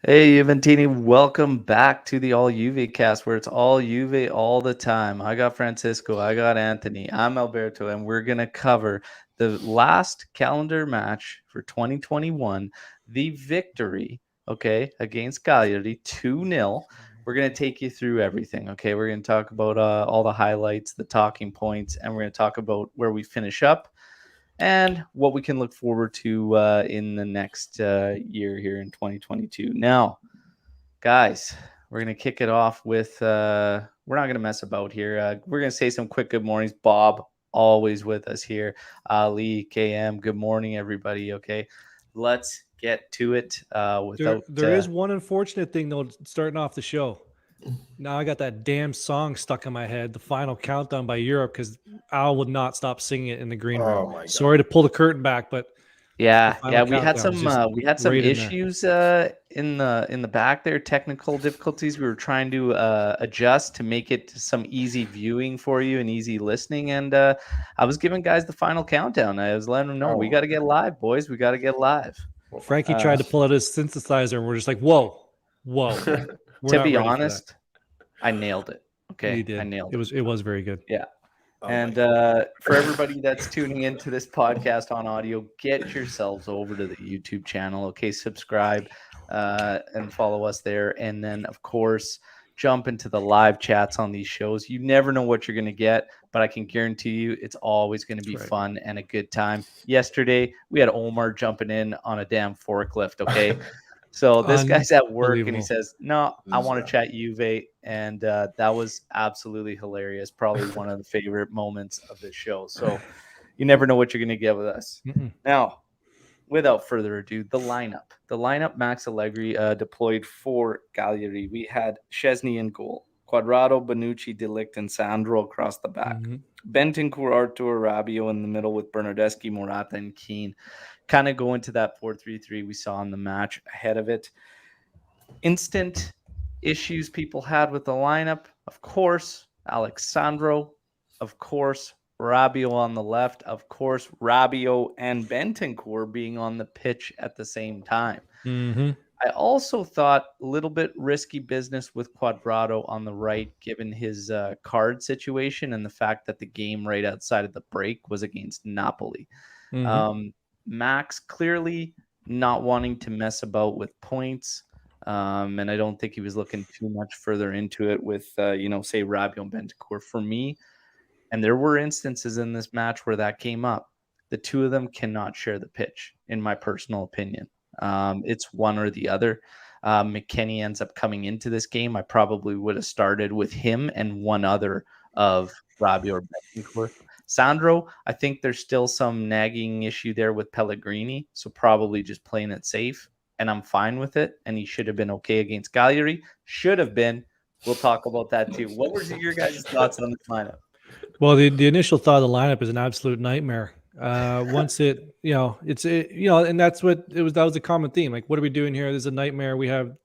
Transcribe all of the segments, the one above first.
Hey, Juventini, welcome back to the All Juve cast where it's all Juve all the time. I got Francisco, I got Anthony, I'm Alberto, and we're going to cover the last calendar match for 2021, the victory, okay, against Cagliari 2-0. We're going to take you through everything, okay? We're going to talk about all the highlights, the talking points, and we're going to talk about where we finish up and what we can look forward to in the next year here in 2022. Now, guys, we're going to kick it off with we're not going to mess about here. We're going to say some quick good mornings. Bob, always with us here. Ali, KM, good morning, everybody. Okay, let's get to it without. There is one unfortunate thing though, starting off the show. Now I got that damn song stuck in my head, the final countdown by Europe, because Al would not stop singing it in the green room. my God. Sorry to pull the curtain back, but Yeah, final we had countdown was some just right in there. issues in the back there, technical difficulties. We were trying to adjust to make it some easy viewing for you and easy listening. And I was giving guys the final countdown. I was letting them know we got to get live, boys. We got to get live. Frankie tried to pull out his synthesizer, and we're just like, whoa. We're To not be ready for honest, I nailed it. Okay, You did. I nailed it. It was very good. Yeah. Oh And my God. for everybody that's tuning into this podcast on audio, get yourselves over to the YouTube channel. Okay, subscribe and follow us there. And then, of course, jump into the live chats on these shows. You never know what you're going to get, but I can guarantee you it's always going to be That's right. fun and a good time. Yesterday, we had Omar jumping in on a damn forklift. Okay. So this guy's at work and he Unbelievable. says, "No, I want to chat Juve," and that was absolutely hilarious. Probably one of the favorite moments of this show. So you never know what you're going to get with us. Mm-mm. Now, without further ado, the lineup. The lineup Max Allegri deployed for Cagliari. We had Szczesny in goal, Quadrado, Bonucci, De Ligt, and Sandro across the back. Mhm. Bentancur, Artur, Rabiot in the middle with Bernardeschi, Morata, and Keane. Kind of go into that 4-3-3 we saw in the match ahead of it. Instant issues people had with the lineup, of course, Alexandro, of course, Rabiot on the left, of course, Rabiot and Bentancur being on the pitch at the same time. Mhm. I also thought a little bit risky business with Quadrado on the right, given his card situation and the fact that the game right outside of the break was against Napoli. Mhm. Max clearly not wanting to mess about with points. And I don't think he was looking too much further into it with, say Rabiot and Bentancur. For me, and there were instances in this match where that came up, the two of them cannot share the pitch, in my personal opinion. It's one or the other. McKennie ends up coming into this game. I probably would have started with him and one other of Rabiot or Bentancur. Sandro, I think there's still some nagging issue there with Pellegrini, so probably just playing it safe, and I'm fine with it. And he should have been okay against Cagliari. Should have been. We'll talk about that too. What were your guys' thoughts on this lineup? Well, the initial thought of the lineup is an absolute nightmare. Once and that's what it was. That was a common theme. Like, what are we doing here? This is a nightmare. We have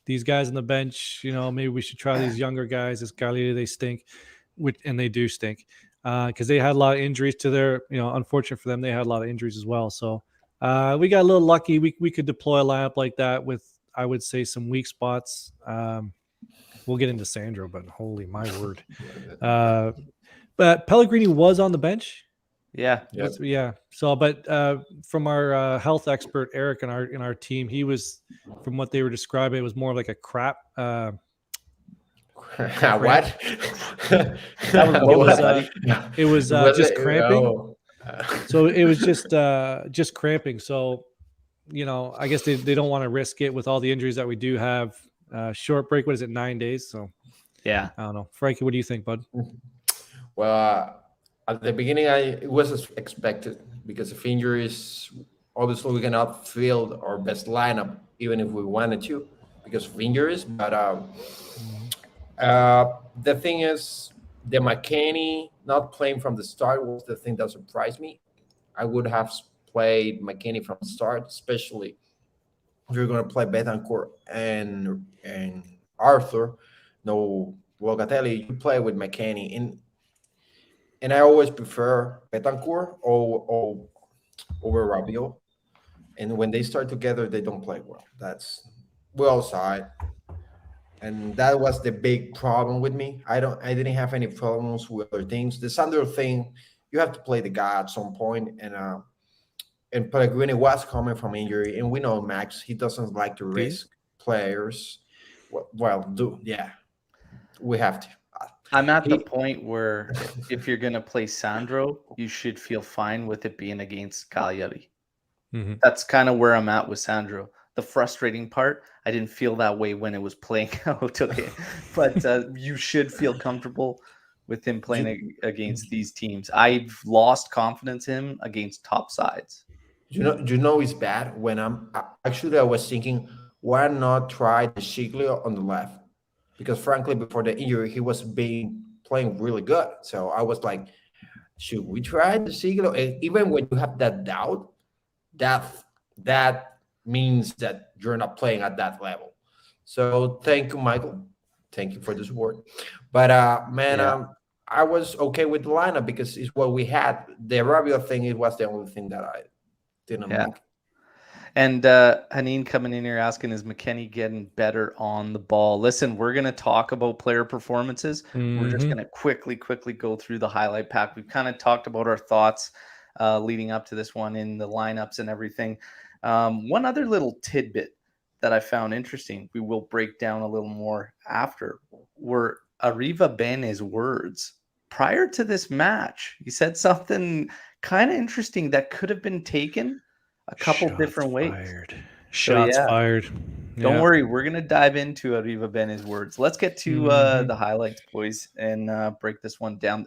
these guys on the bench. Maybe we should try these younger guys. This Cagliari, they stink, and they do stink because they had a lot of injuries to their. Unfortunate for them, they had a lot of injuries as well. So we got a little lucky. We could deploy a lineup like that with, I would say, some weak spots. We'll get into Sandro, but holy my word. But Pellegrini was on the bench. Yeah. Yeah. So, but from our health expert Eric in our team, he was, from what they were describing, it was more like a crap. What? It was just cramping. Oh. So it was just cramping. So, I guess they don't want to risk it with all the injuries that we do have. Short break. What is it? 9 days. So Yeah. I don't know. Frankie, what do you think, bud? Well, at the beginning, it was expected because of injuries. Obviously, we cannot field our best lineup even if we wanted to because of injuries. But the thing is, the McKennie not playing from the start was the thing that surprised me. I would have played McKennie from the start, especially if you're going to play Betancourt and Arthur. No, Locatelli, you play with McKennie. And I always prefer Betancourt over Rabiot. And when they start together, they don't play well. That's we all saw it, and that was the big problem with me. I didn't have any problems with other things. The Sandro thing, you have to play the guy at some point, and Pellegrini was coming from injury, and we know Max, he doesn't like to See? risk players. Well, do yeah, we have to. I'm at the He point where if you're gonna play Sandro, you should feel fine with it being against Cagliari. Hmm. That's kind of where I'm at with Sandro. The frustrating part, I didn't feel that way when it was playing out. Okay, but you should feel comfortable with him playing against these teams. I've lost confidence in him against top sides. you know it's bad when actually I was thinking why not try the Shiglio on the left, because frankly before the injury he was being playing really good. So I was like, should we try the Shiglio? And even when you have that doubt, that that means that you're not playing at that level. So thank you, Michael. Thank you for the support. But man, Yeah, I was okay with the lineup because it's what we had. The Rabiot thing, it was the only thing that I didn't yeah. like. And Haneen coming in here asking, is McKennie getting better on the ball? Listen, we're going to talk about player performances. We're just Hmm. going to quickly go through the highlight pack. We've kind of talked about our thoughts leading up to this one in the lineups and everything. One other little tidbit that I found interesting, we will break down a little more after, were Arriva Bene's words prior to this match. He said something kind of interesting that could have been taken a couple Shots different ways. fired. So Shots yeah, fired. don't Yeah. worry, we're gonna dive into Arriva Bene's words. Let's get to Hmm. the highlights, boys, and break this one down.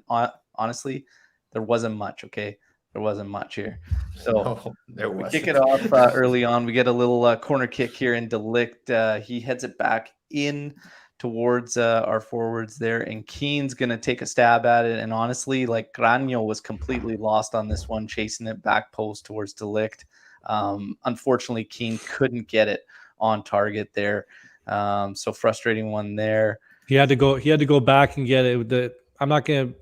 Honestly, there wasn't much. Okay, there wasn't much here. So No, there we kick it wasn't. off early on. We get a little corner kick here, and Delict he heads it back in towards our forwards there, and Keane's gonna take a stab at it. And honestly, like Granio was completely lost on this one, chasing it back post towards Delict. Unfortunately, Keane couldn't get it on target there. So frustrating one there. He had to go. He had to go back and get it. I'm not going to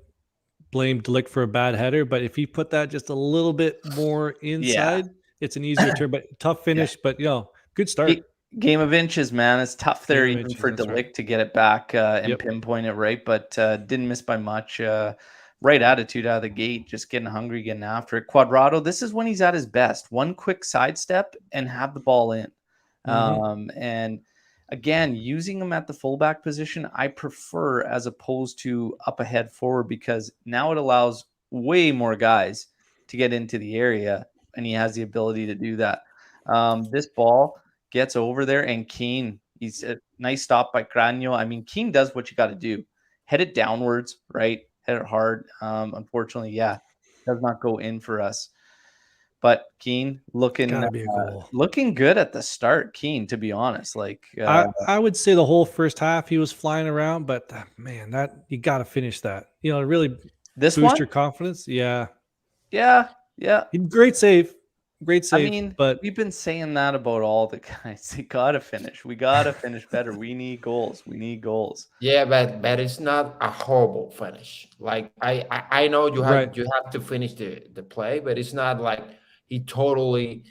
blame Delict for a bad header, but if he put that just a little bit more Yeah, inside, it's an easier turn. But tough yeah. finish. But good start. Game of inches, man. It's tough there Game of even inches. for That's right. Delict to get it back and Yep. pinpoint it right, but didn't miss by much. Right attitude out of the gate, just getting hungry, getting after it. Quadrado, this is when he's at his best. One quick sidestep and have the ball in. Hmm. And again, using him at the fullback position, I prefer as opposed to up ahead forward, because now it allows way more guys to get into the area, and he has the ability to do that. This ball gets over there, and Keane, he's a nice stop by Cranio. I mean, Keane does what you got to do. Head it downwards, right? Head it hard. Unfortunately, yeah, does not go in for us. But Keane Gotta be a goal. looking good at the start. Keane, to be honest, like I would say the whole first half he was flying around, but man, that you got to finish that. Really this boost one, your confidence. Yeah, yeah, yeah. great save, I mean, but we've been saying that about all the guys. They gotta finish. We gotta finish better. We need goals. We need goals. Yeah, but it's not a horrible finish. Like I know right. you have to finish the play, but it's not like he totally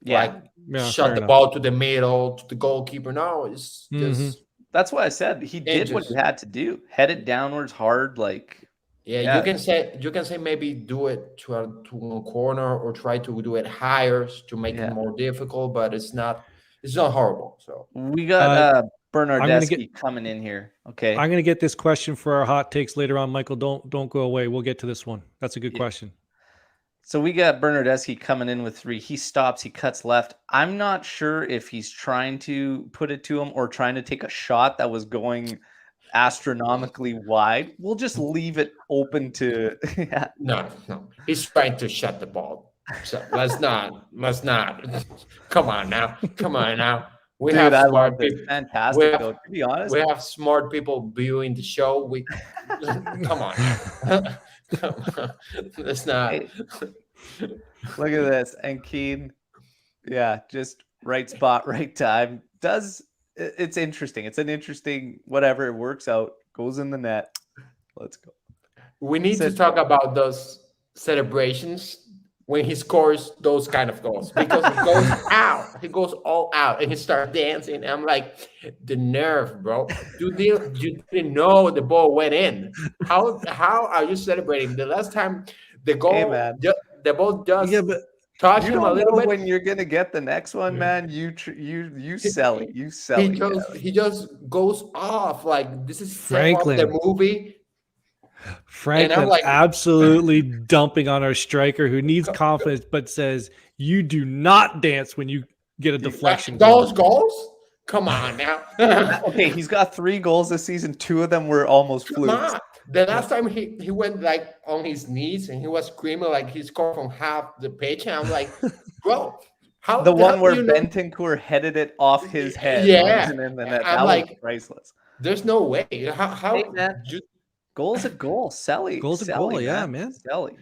like Yeah, Yeah, shot fair the enough. ball to the middle to the goalkeeper. No, it's Hmm. just that's why I said he did what he inches. had to do. Head it downwards hard, like Yeah, yeah, you can say maybe do it to one corner or try to do it higher to make it yeah. more difficult, but it's not horrible. So We got Uh, I'm gonna get Bernardeschi coming in here. Okay. I'm gonna get this question for our hot takes later on, Michael. Don't go away. We'll get to this one. That's a good Yeah. question. So we got Bernardeschi coming in with 3. He stops, he cuts left. I'm not sure if he's trying to put it to him or trying to take a shot that was going astronomically wide. We'll just leave it open to yeah. no, he's trying to shut the ball. So let's not. Come on now. We Dude, have I love smart this. people. We Fantastic though. have To be honest, we have smart people viewing the show. We come on now. Come on. Let's not. hey, look at this. And Keane, yeah, just right spot, right time. It's interesting. It's an interesting whatever. It works out. Goes in the net. Let's go. We need to Said talk about those celebrations when he scores those kind of goals because he goes out, he goes all out, and he starts dancing. And I'm like, the nerve, bro! You didn't know the ball went in. How are you celebrating? The last time the Hey, goal, man. the ball Yeah, just but touched You him a don't little know bit. when you're gonna get the next one, man. You sell it. You sell it. Yeah. He just goes off like this is set up the Franklin, movie, and I'm Franklin like, absolutely dumping on our striker who needs confidence, but says you do not dance when you get a deflection those goal. goals. Come on now. Okay, he's got 3 goals this season. 2 of them were almost Come flukes. on. The last time he went like on his knees and he was screaming like he scored from half the pitch. And I'm like, bro, The how one do where you know? Bentancur headed it off his head, Yeah. wasn't in the net. I'm That was like, priceless. there's no way. Hey, How man. you, Goal's a goal. Goal's a goal, yeah, man. Selly.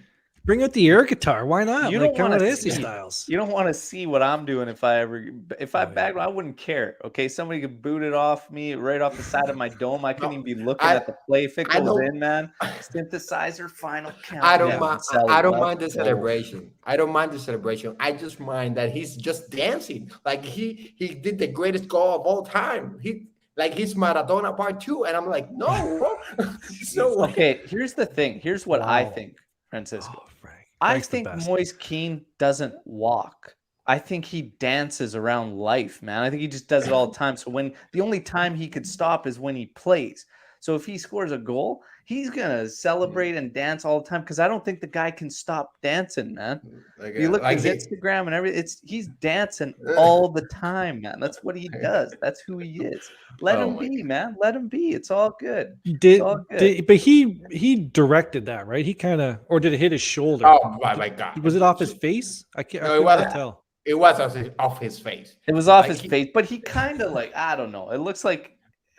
Bring out the air guitar. Why not? You Like don't want to Camoranesi see. styles. You don't want to see what I'm doing if I yeah. bagged, I wouldn't care. Okay, somebody could boot it off me right off the side of my dome. I couldn't even be looking I at the play. If it I goes know in, man, synthesizer final count. I don't Yeah, mind. Selly, I don't let's mind the go. celebration. I don't mind the celebration. I just mind that he's just dancing like he did the greatest goal of all time. He's Maradona part 2, and I'm like, no, bro. No way. Okay, here's the thing. Here's what I Wow. think, Francisco. Oh, Frank. I Frank's the think best. Moise Keane doesn't walk. I think he dances around life, man. I think he just does it all the time. So when the only time he could stop is when he plays. So if he scores a goal, he's gonna celebrate and dance all the time because I don't think the guy can stop dancing, man. Like, If you look at his he- Instagram and everything, he's dancing all the time, man. That's what he does. That's who he is. Let Oh him my be, man. Let him be. It's all good. He It's all good. but he directed that, right? He kind of, or did it hit his shoulder? Oh my God! Was it off his face? I can't. No, I it couldn't wasn't. tell. It was off his face. It was off Like his face, but he kind of like, I don't know. It looks like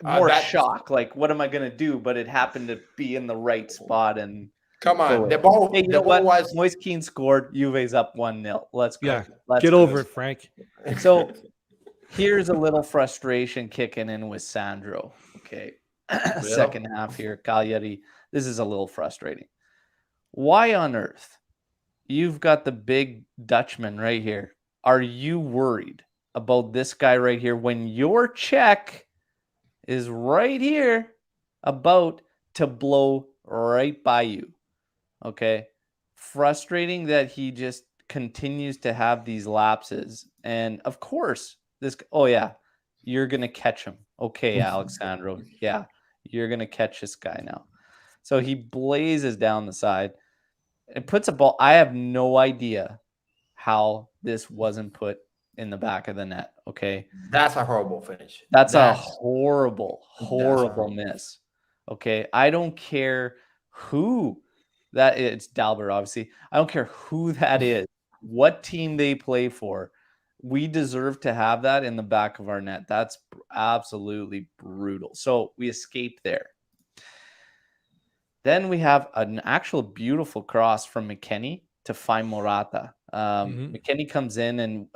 Uh, more that- shock. Like, what am I gonna do? But it happened to be in the right spot and Come go on, in. the ball. Hey, you the know ball what? was. Moise Keane scored. Juve's up 1-0. Let's go. Yeah, Let's get go. over it, Frank. So here's a little frustration kicking in with Sandro. Okay. Second half here, Cagliari. This is a little frustrating. Why on earth? You've got the big Dutchman right here. Are you worried about this guy right here when your check is right here about to blow right by you? Okay. Frustrating that he just continues to have these lapses. And of course, oh yeah, you're going to catch him. Okay, Alexandro. Yeah, you're going to catch this guy now. So he blazes down the side and puts a ball. I have no idea how this wasn't put in the back of the net. Okay. That's a horrible finish. That's a horrible horrible. miss. Okay. I don't care who that is. It's Dalbert, obviously. I don't care who that is, what team they play for. We deserve to have that in the back of our net. That's absolutely brutal. So we escape there. Then we have an actual beautiful cross from McKennie to find Morata. McKennie comes in and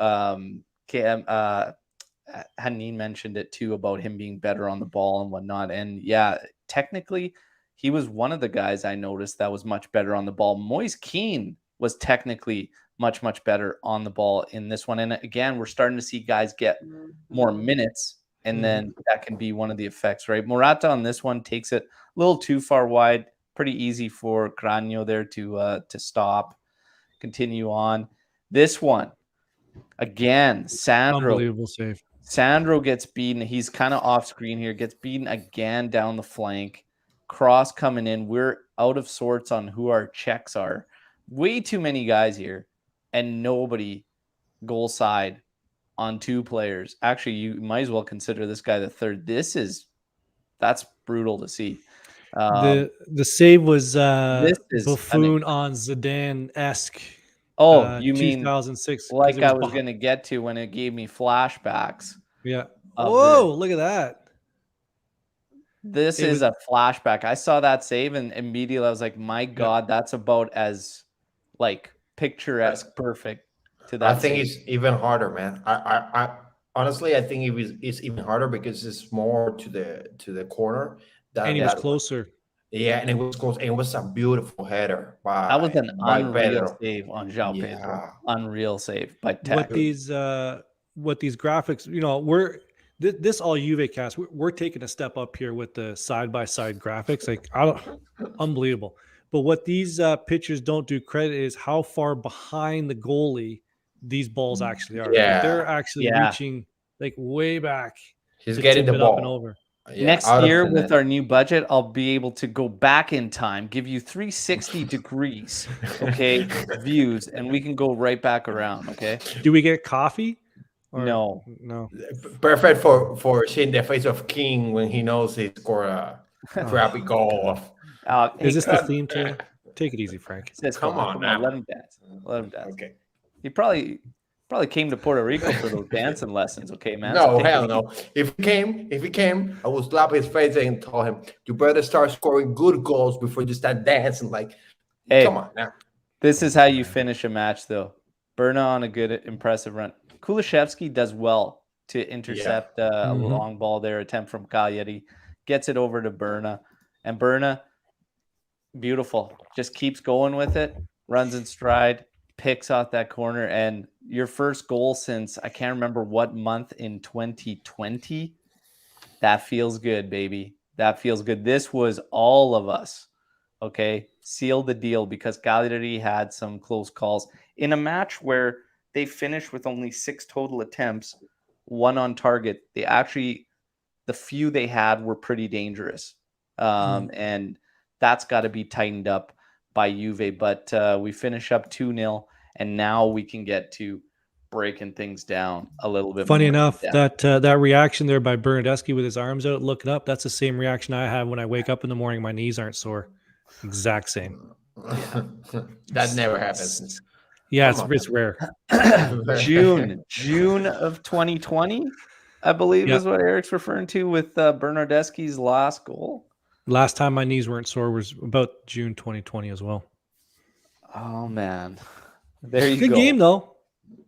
Hanin mentioned it too about him being better on the ball and whatnot. And yeah, technically, he was one of the guys I noticed that was much better on the ball. Moise Keane was technically much, much better on the ball in this one. And again, we're starting to see guys get more minutes, and then that can be one of the effects, right? Morata on this one takes it a little too far wide. Pretty easy for Cranio there to stop, continue on. This one, again, Sandro. Unbelievable save. Sandro gets beaten. He's kind of off screen here. Gets beaten again down the flank. Cross coming in. We're out of sorts on who our checks are. Way too many guys here, and nobody goal side on 2 players. Actually, you might as well consider this guy the third. That's brutal to see. The save was this is Buffoon on Zidane-esque. Oh, you mean 2006? like I was going to get to when it gave me flashbacks. Yeah. of Whoa! Look at that. This is a flashback. I saw that save and immediately I was like, my God, that's about as like picturesque perfect to that. I think it's even harder, man. I honestly, I think it's even harder because it's more to the corner. And he was closer. Yeah, and it was close. And it was a beautiful header That was an by unreal Pedro. save on João Pedro. Yeah. Unreal save by What Tech. these graphics, this all Juve cast, we're taking a step up here with the side by side graphics. Like, unbelievable. But what these pitchers don't do credit is how far behind the goalie these balls actually are. Like, they're Yeah. actually Yeah. reaching like way back He's to getting tip the it up and ball. over. Yeah, Next out of year, the with net. our new budget, I'll be able to go back in time, give you 360 degrees, okay, views, and we can go right back around, okay? Do we get coffee? Or No. no. Perfect for seeing the face of King when he knows he scored a crappy goal. Is this the God. theme today? Take it easy, Frank. Come on now. let him dance. Let him dance. Okay. He probably came to Puerto Rico for those dancing lessons, okay, man? No, take hell it no. If he came, I would slap his face and tell him, "You better start scoring good goals before you start dancing." Like, Hey. come on now. This is how you finish a match, though. Berna on a good, impressive run. Kulishevsky does well to intercept a long ball there, attempt from Cagliari, gets it over to Berna. And Berna, beautiful, just keeps going with it, runs in stride, picks off that corner. And your first goal since, I can't remember what month in 2020, that feels good, baby. That feels good. This was all of us. Okay, seal the deal, because Cagliari had some close calls in a match where they finished with only 6 total attempts, 1 on target. The few they had were pretty dangerous, and that's got to be tightened up by Juve. But we finish up 2-0, and now we can get to breaking things down a little bit. Funny more. enough, that reaction there by Bernadeschi with his arms out, looking up, that's the same reaction I have when I wake up in the morning. My knees aren't sore. Exact same. Yeah. That never happens. Yeah, it's rare. June of 2020, I believe, is what Eric's referring to with Bernardeschi's last goal. Last time my knees weren't sore was about June 2020 as well. Oh, man. There you go. Good game, though.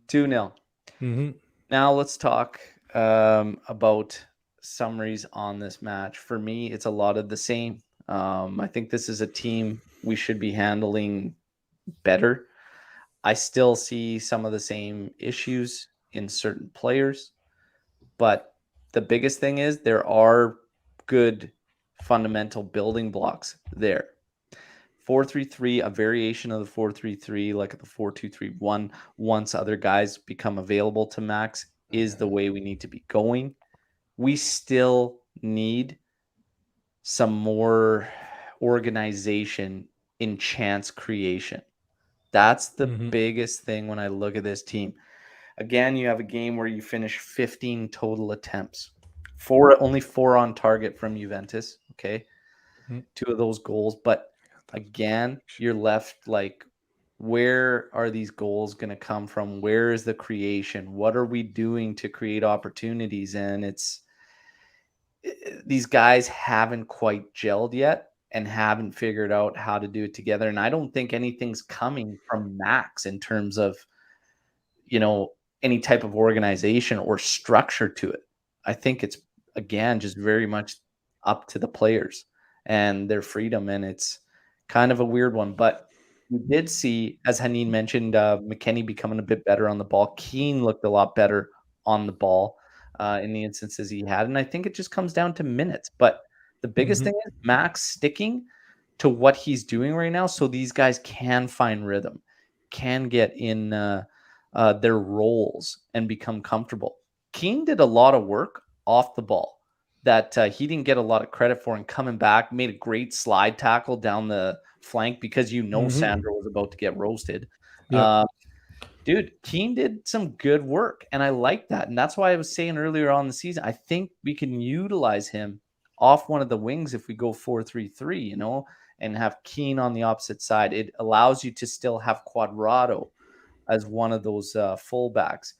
2-0. Now let's talk about summaries on this match. For me, it's a lot of the same. I think this is a team we should be handling better. I still see some of the same issues in certain players, but the biggest thing is there are good fundamental building blocks there. 4-3-3, a variation of the 4-3-3, like the 4-2-3-1, once other guys become available to Max, is the way we need to be going. We still need some more organization in chance creation. That's the biggest thing when I look at this team. Again, you have a game where you finish 15 total attempts. Only 4 on target from Juventus, okay? 2 of those goals. But again, you're left like, where are these goals going to come from? Where is the creation? What are we doing to create opportunities? And these guys haven't quite gelled yet and haven't figured out how to do it together. And I don't think anything's coming from Max in terms of, any type of organization or structure to it. I think it's, again, just very much up to the players and their freedom. And it's kind of a weird one. But we did see, as Haneen mentioned, McKennie becoming a bit better on the ball. Keane looked a lot better on the ball in the instances he had. And I think it just comes down to minutes. But the biggest thing is Max sticking to what he's doing right now, so these guys can find rhythm, can get in their roles and become comfortable. Keane did a lot of work off the ball that he didn't get a lot of credit for, and coming back, made a great slide tackle down the flank because Sandro was about to get roasted. Yeah. Dude, Keane did some good work, and I like that. And that's why I was saying earlier on in the season, I think we can utilize him off one of the wings if we go 4-3-3, and have Keane on the opposite side. It allows you to still have Cuadrado as one of those fullbacks.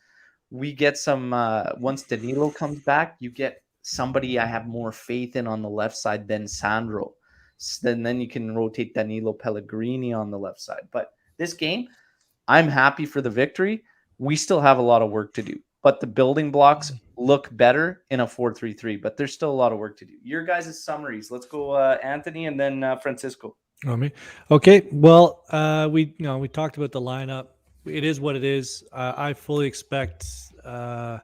We get some, once Danilo comes back, you get somebody I have more faith in on the left side than Sandro. Then you can rotate Danilo Pellegrini on the left side. But this game, I'm happy for the victory. We still have a lot of work to do. but the building blocks look better in a 4-3-3. But there's still a lot of work to do. Your guys' summaries. Let's go, Anthony, and then Francisco. Oh, me. Okay. Well, we talked about the lineup. It is what it is. I fully expect. I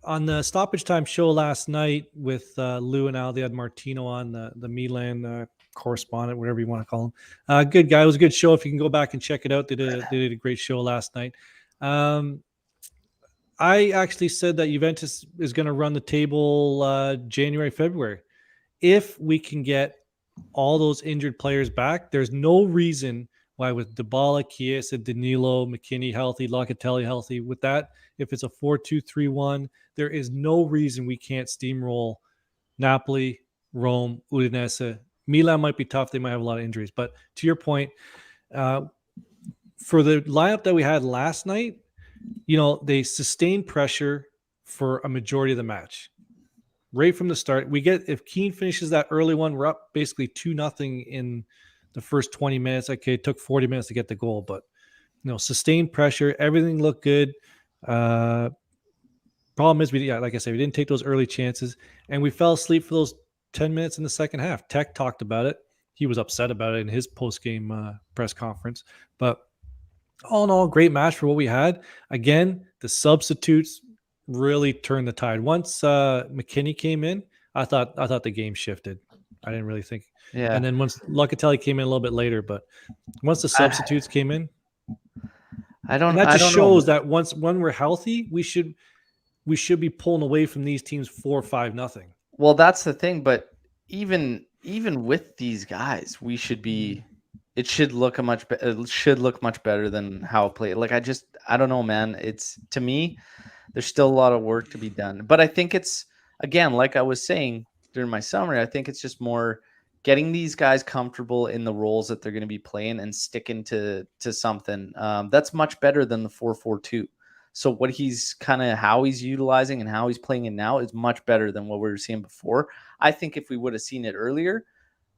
on the stoppage time show last night with Lou and Al, they had Martino on, the Milan correspondent, whatever you want to call him. Good guy. It was a good show. If you can go back and check it out, they did a great show last night. I actually said that Juventus is going to run the table January, February. If we can get all those injured players back, there's no reason why with Dybala, Chiesa, Danilo, McKinney healthy, Locatelli healthy, with that, if it's a 4-2-3-1, there is no reason we can't steamroll Napoli, Rome, Udinese. Milan might be tough. They might have a lot of injuries. But to your point, for the lineup that we had last night, they sustained pressure for a majority of the match. Right from the start, if Keane finishes that early one, we're up basically 2-0 in the first 20 minutes. Okay, it took 40 minutes to get the goal, but sustained pressure, everything looked good. Problem is, like I said, we didn't take those early chances, and we fell asleep for those 10 minutes in the second half. Tech talked about it. He was upset about it in his post-game press conference. But all in all, great match for what we had. Again, the substitutes really turned the tide. Once McKinney came in, I thought the game shifted. I didn't really think. Yeah. And then once Locatelli came in a little bit later, but once the substitutes came in, that just shows that when we're healthy, we should be pulling away from these teams 4-5-0. Well, that's the thing. But even with these guys, we should be. It should look much better than how it played. Like I don't know, man. It's, to me, there's still a lot of work to be done. But I think it's, again, like I was saying during my summary, I think it's just more getting these guys comfortable in the roles that they're going to be playing and sticking to something. That's much better than the 4-4-2. So how he's utilizing and how he's playing it now is much better than what we were seeing before. I think if we would have seen it earlier,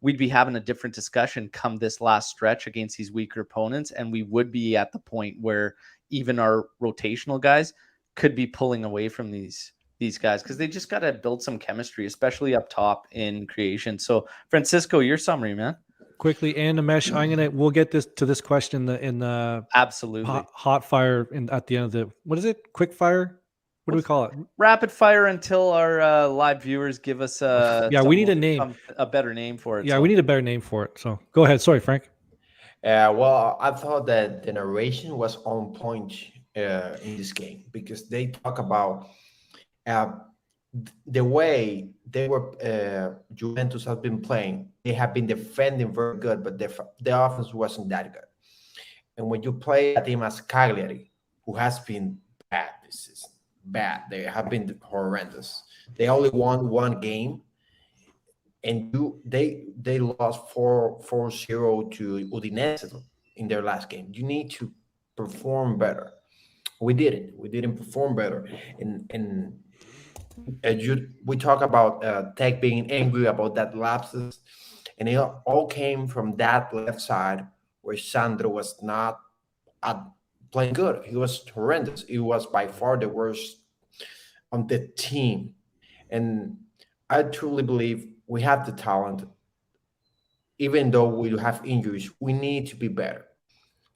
we'd be having a different discussion come this last stretch against these weaker opponents. And we would be at the point where even our rotational guys could be pulling away from these guys, because they just got to build some chemistry, especially up top in creation. So Francisco, your summary, man. Quickly, and Namesh, we'll get to this question in the absolutely hot fire at the end of the, what is it? Quick fire? What do we call it? Rapid fire until our live viewers give us we need a name, a better name for it. Yeah, we need a better name for it. So go ahead. Sorry, Frank. Well, I thought that the narration was on point in this game, because they talk about the way they were Juventus has been playing. They have been defending very good, but the offense wasn't that good. And when you play a team as Cagliari, who has been bad this season, they have been horrendous. They only won one game, and they lost 4-0 to Udinese in their last game. You need to perform better. We didn't perform better. And we talk about Tech being angry about that lapses, and it all came from that left side where Sandro was not playing good. He was horrendous. He was by far the worst on the team. And I truly believe we have the talent. Even though we have injuries, we need to be better.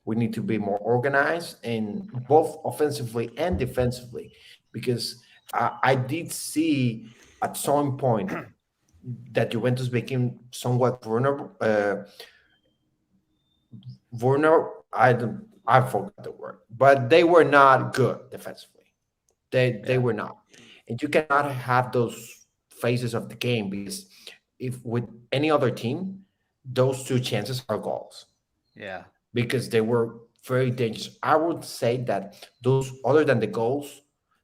We need to be more organized, and both offensively and defensively, because I did see at some point that Juventus became somewhat vulnerable. I forgot the word, but they were not good defensively. They were not, and you cannot have those phases of the game, because if with any other team, those two chances are goals. Yeah, because they were very dangerous. I would say that those, other than the goals,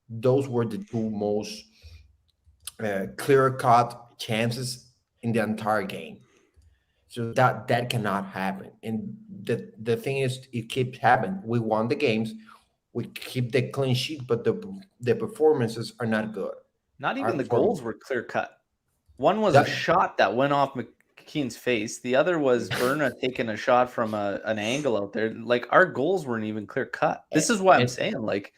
those were the two most clear-cut chances in the entire game. So that cannot happen. And the thing is, it keeps happening. We won the games, we keep the clean sheet, but the performances are not good. Not even the goals were clear-cut. One was a shot that went off McKean's face. The other was Berna taking a shot from an angle out there. Like, our goals weren't even clear-cut. This is why I'm saying, like,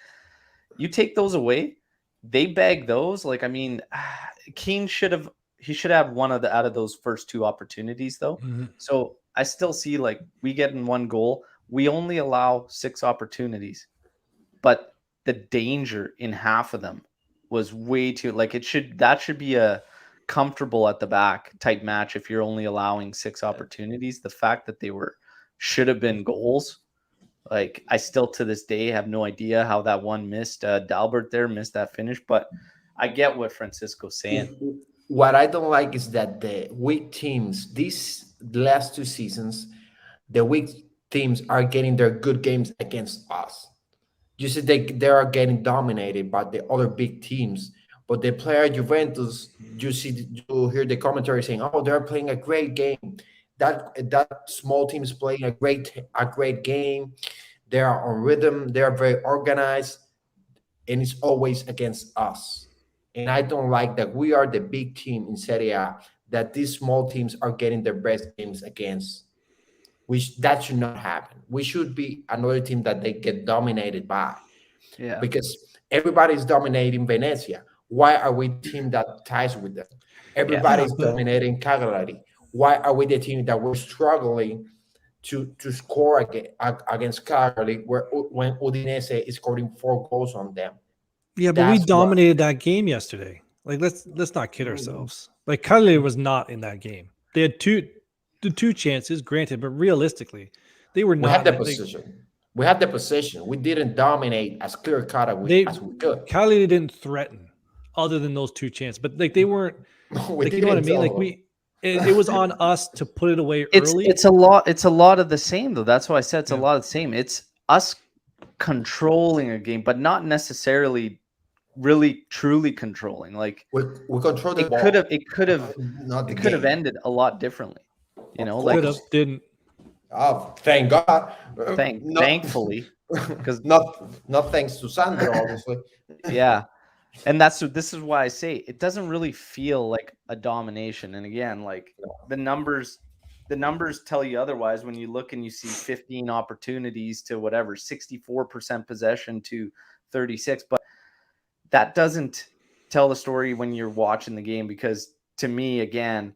You take those away, they bag those. Like, I mean, Keane should have one of the out of those first two opportunities though. So I still see like we get in one goal, we only allow 6 opportunities, but the danger in half of them was way too like that should be a comfortable at the back type match if you're only allowing 6 opportunities. The fact that they should have been goals. Like, I still to this day have no idea how that one missed. Dalbert there missed that finish, but I get what Francisco's saying. What I don't like is that the weak teams, these last 2 seasons, the weak teams are getting their good games against us. You see, they are getting dominated by the other big teams. But the player Juventus, you hear the commentary saying, "Oh, they're playing a great game." That small team is playing a great game. They are on rhythm. They are very organized, and it's always against us. And I don't like that we are the big team in Serie A, that these small teams are getting their best games against. Which that should not happen. We should be another team that they get dominated by. Yeah. Because everybody's dominating Venezia. Why are we the team that ties with them? Everybody's dominating Cagliari. Why are we the team that we're struggling to score against Cagliari when Udinese is scoring 4 goals on them? Yeah, but we dominated that game yesterday. Like, let's not kid ourselves. Like, Cagliari was not in that game. They had the 2 chances, granted, but realistically, they were not. We had the position. We had the position. We didn't dominate as clear cut as we could. Cagliari didn't threaten, other than those 2 chances. But like, they weren't. Like, you know what I mean? Like, it was on us to put it away early. It's a lot of the same though. That's why I said it's a lot of the same. It's us controlling a game, but not necessarily really truly controlling. Like, we control the ball. It could have ended a lot differently. You know, like, didn't. Oh, thank God. Thankfully, because not thanks to Sandro, obviously. Yeah. And this is why I say it doesn't really feel like a domination. And again, like, the numbers tell you otherwise when you look and you see 15 opportunities to whatever, 64% possession to 36. But that doesn't tell the story when you're watching the game, because to me, again,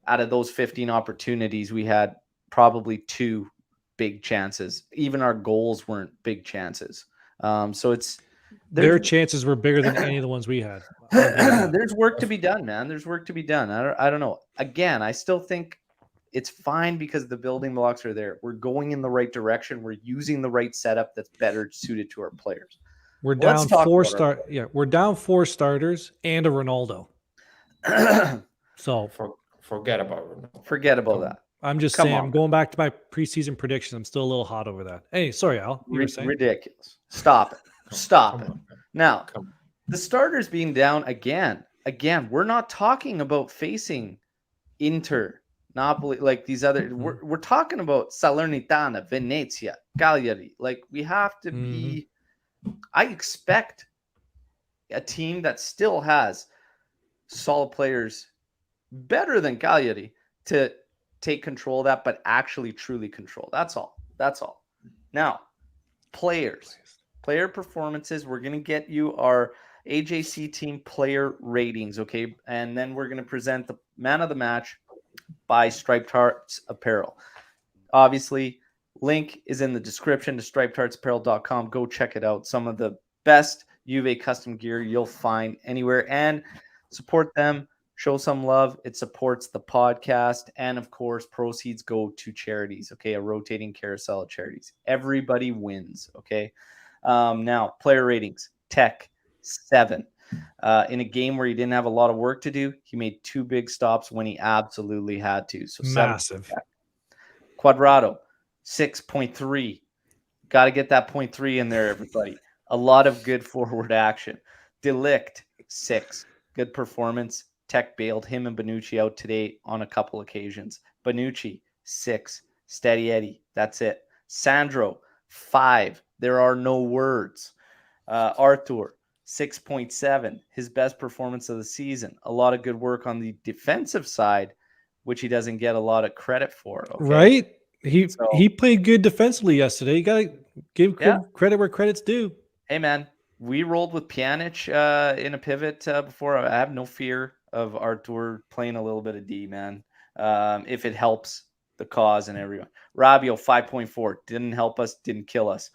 out of those 15 opportunities, we had probably 2 big chances. Even our goals weren't big chances. So their chances were bigger than any of the ones we had. There's work to be done, man. There's work to be done. I don't know. Again, I still think it's fine because the building blocks are there. We're going in the right direction. We're using the right setup that's better suited to our players. We're down 4 we're down 4 starters and a Ronaldo. So forget about Ronaldo. Forget about that. I'm just saying, I'm going back to my preseason prediction. I'm still a little hot over that. Hey, sorry, Al. You were saying? Ridiculous. Stop it. Stop it. Now, the starters being down again, we're not talking about facing Inter, Napoli, like these other. We're talking about Salernitana, Venezia, Cagliari. Like, we have to be. I expect a team that still has solid players, better than Cagliari, to take control of that, but actually truly control. That's all. Now, player performances. We're going to get you our AJC team player ratings, okay? And then we're going to present the man of the match by Striped Hearts Apparel. Obviously, link is in the description to stripedheartsapparel.com. Go check it out. Some of the best Juve custom gear you'll find anywhere, and support them. Show some love. It supports the podcast. And of course, proceeds go to charities. Okay. A rotating carousel of charities. Everybody wins. Okay. Now, player ratings. Tech 7. In a game where he didn't have a lot of work to do, he made 2 big stops when he absolutely had to. So massive. Quadrado 6.3. Got to get that 0.3 in there, everybody. A lot of good forward action. Delict 6. Good performance. Tech bailed him and Bonucci out today on a couple occasions. Bonucci 6. Steady Eddie. That's it. Sandro 5. There are no words. Arthur 6.7. His best performance of the season. A lot of good work on the defensive side, which he doesn't get a lot of credit for. Okay? Right? He played good defensively yesterday. You got to give credit where credit's due. Hey, man, we rolled with Pjanic in a pivot before. I have no fear of Artur playing a little bit of D, man. If it helps the cause and everyone. Rabiot 5.4 didn't help us, didn't kill us.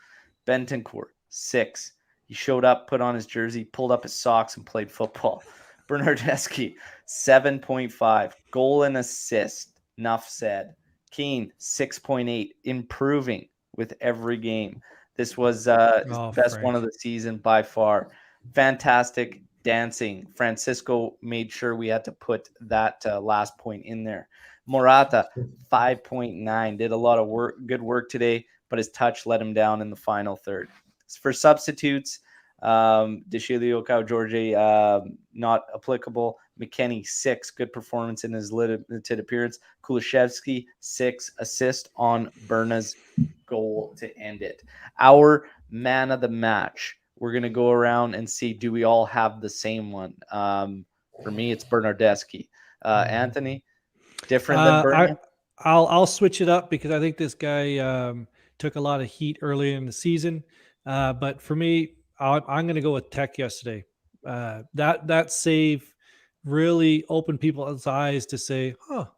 Bentancur 6. He showed up, put on his jersey, pulled up his socks, and played football. Bernardeschi 7.5 goal and assist. Enough said. Keane 6.8 improving with every game. This was his best one of the season by far. Fantastic dancing. Francisco made sure we had to put that last point in there. Morata 5.9 did a lot of good work today, but his touch let him down in the final third. For substitutes, Deschilio Cao Jorge not applicable. McKennie 6, good performance in his limited appearance. Kulishevsky 6, assist on Berna's goal to end it. Our man of the match. We're gonna go around and see, do we all have the same one? For me, it's Bernardeschi. Anthony, different than Berna? I'll switch it up because I think this guy took a lot of heat early in the season. But for me, I'm going to go with Tech yesterday. That save really opened people's eyes to say, "Oh,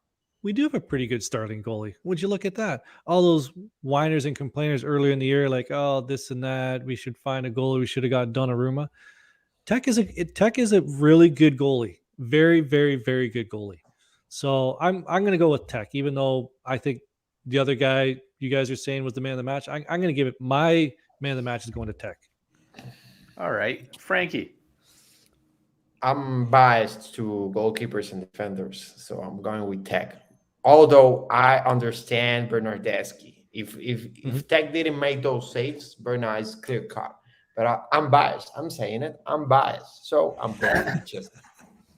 we do have a pretty good starting goalie." Would you look at that? All those whiners and complainers earlier in the year, like, "Oh, this and that. We should find a goalie. We should have got Donnarumma." Tech is a really good goalie. Very, very, very good goalie. So I'm going to go with Tech, even though I think the other guy you guys are saying was the man of the match. I'm going to give it my man of the match is going to Tech. All right, Frankie. I'm biased to goalkeepers and defenders, so I'm going with Tech. Although I understand Bernardeschi. If Tech didn't make those saves, Bernard is clear cut. But I'm biased. I'm saying it. I'm biased. So I'm going with just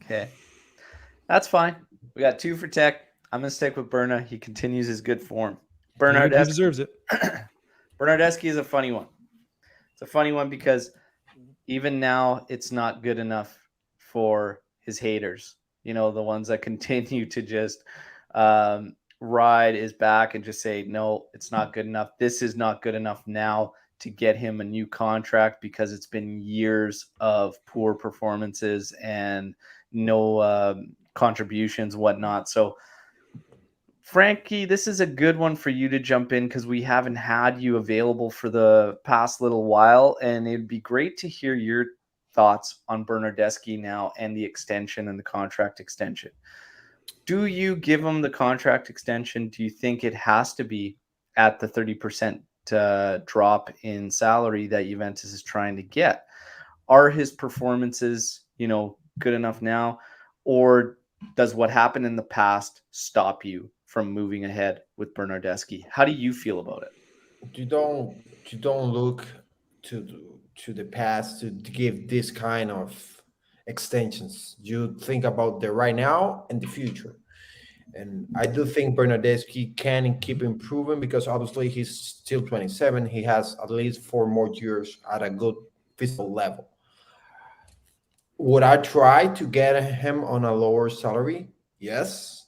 Okay. That's fine. We got 2 for Tech. I'm going to stick with Berna. He continues his good form. Bernardeschi. He deserves it. Bernardeschi is a funny one. It's a funny one because even now it's not good enough for his haters. You know, the ones that continue to just ride his back and just say, no, it's not good enough. This is not good enough now to get him a new contract because it's been years of poor performances and no contributions, whatnot. So, Frankie, this is a good one for you to jump in because we haven't had you available for the past little while, and it'd be great to hear your thoughts on Bernardeschi now and the extension and the contract extension. Do you give him the contract extension? Do you think it has to be at the 30% drop in salary that Juventus is trying to get? Are his performances, good enough now, or does what happened in the past stop you from moving ahead with Bernardeschi? How do you feel about it? You don't look to the past to give this kind of extensions. You think about the right now and the future. And I do think Bernardeschi can keep improving because obviously he's still 27. He has at least 4 more years at a good physical level. Would I try to get him on a lower salary? Yes.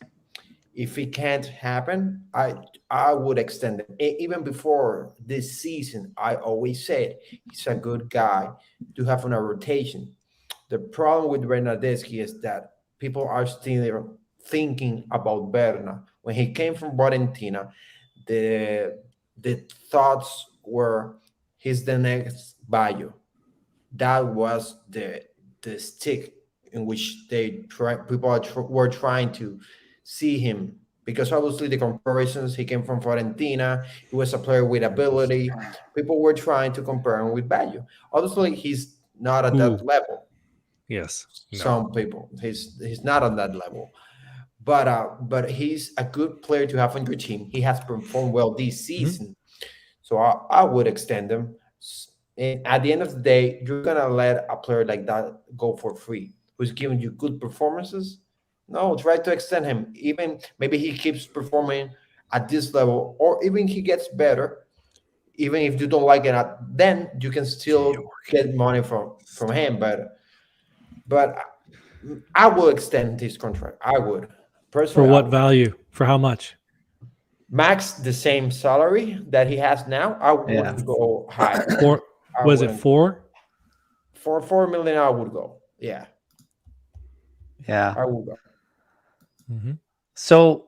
If it can't happen, I would extend it. Even before this season, I always said he's a good guy to have on a rotation. The problem with Bernardeschi is that people are still thinking about Berna. When he came from Fiorentina, the thoughts were he's the next Bayo. That was the stick in which were trying to see him, because obviously the comparisons, he came from Fiorentina, he was a player with ability. People were trying to compare him with Bayo. Obviously, he's not at that level. Yes, some people he's not on that level, but he's a good player to have on your team. He has performed well this season, so I would extend him. And at the end of the day, you're gonna let a player like that go for free, who's giving you good performances? No, try to extend him. Even maybe he keeps performing at this level, or even he gets better. Even if you don't like it, then you can still get money from him. But I will extend his contract. I would personally. For what value? For how much? Max the same salary that he has now. I wouldn't go higher. Was it 4? For 4 million, I would go. Yeah, Yeah. I would go. Mm-hmm. So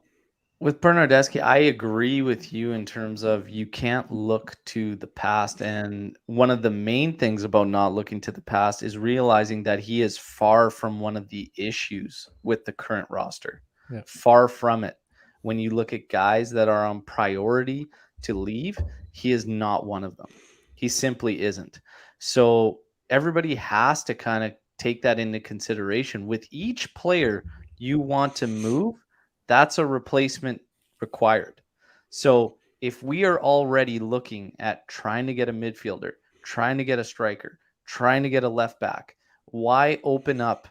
with Bernardeschi, I agree with you in terms of you can't look to the past. And one of the main things about not looking to the past is realizing that he is far from one of the issues with the current roster. Yeah. Far from it. When you look at guys that are on priority to leave, he is not one of them. He simply isn't. So everybody has to kind of take that into consideration. With each player you want to move, that's a replacement required. So if we are already looking at trying to get a midfielder, trying to get a striker, trying to get a left back, why open up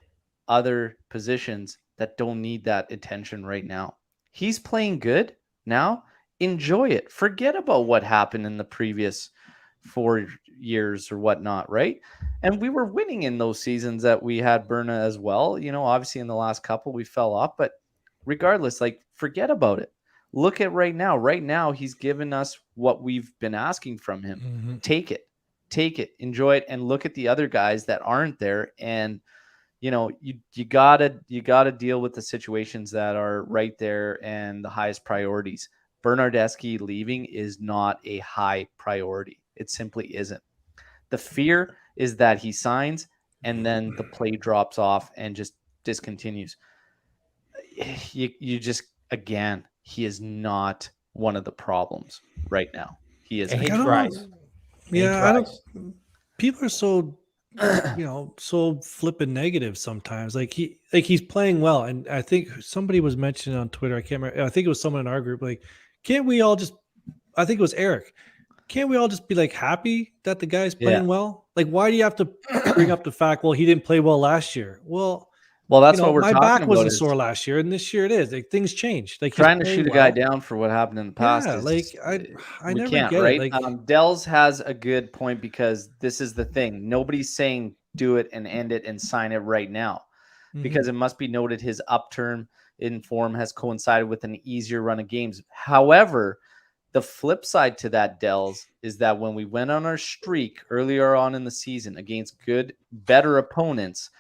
other positions that don't need that attention right now? He's playing good now. Enjoy it. Forget about what happened in the previous 4 years or whatnot, right? And we were winning in those seasons that we had Berna as well. Obviously in the last couple we fell off, but regardless, like, forget about it. Look at right now. Right now, he's given us what we've been asking from him. Mm-hmm. Take it, enjoy it, and look at the other guys that aren't there. And you gotta deal with the situations that are right there and the highest priorities. Bernardeschi leaving is not a high priority. It simply isn't. The fear is that he signs and then the play drops off and just discontinues. You just, again, he is not one of the problems right now. He And isn't. he I don't tries. know. And he Yeah, I don't. tries. People are so so flipping negative sometimes. Like he's playing well, and I think somebody was mentioning on Twitter. I can't remember. I think it was someone in our group. Like, can't we all just? I think it was Eric. Can't we all just be like happy that the guy's Yeah. playing well? Like, why do you have to bring up the fact? Well, he didn't play well last year. Well, Well, that's what we're my talking back about, wasn't is sore last year, and this year it is. Like, things change. Like, he's trying to playing shoot a guy well. down for what happened in the past Yeah, like is I we never can't, get it. right? Like, Dells has a good point, because this is the thing. Nobody's saying do it and end it and sign it right now, because it must be noted his upturn in form has coincided with an easier run of games. However, the flip side to that, Dells, is that when we went on our streak earlier on in the season against better opponents,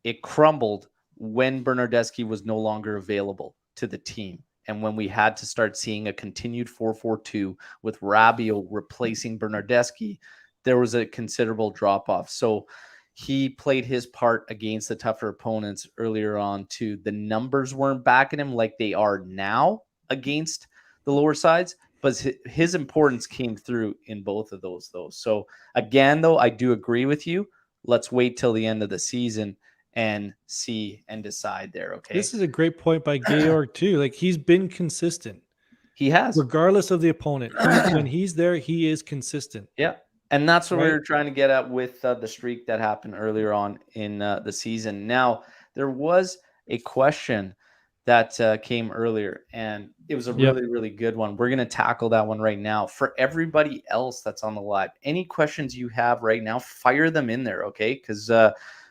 it crumbled when Bernardeschi was no longer available to the team. And when we had to start seeing a continued 4-4-2 with Rabiot replacing Bernardeschi, there was a considerable drop-off. So he played his part against the tougher opponents earlier on too. The numbers weren't backing him like they are now against the lower sides, but his importance came through in both of those, though. So again, though, I do agree with you. Let's wait till the end of the season and see and decide there. Okay. this is a great point by Georg too. Like, he's been consistent. He has. Regardless of the opponent. When he's there, he is consistent. Yeah. And that's what we Right. were trying to get at with the streak that happened earlier on in the season. Now, there was a question that came earlier, and it was a Yep. really, really good one. We're going to tackle that one right now. For everybody else that's on the live, any questions you have right now, fire them in there, okay? Because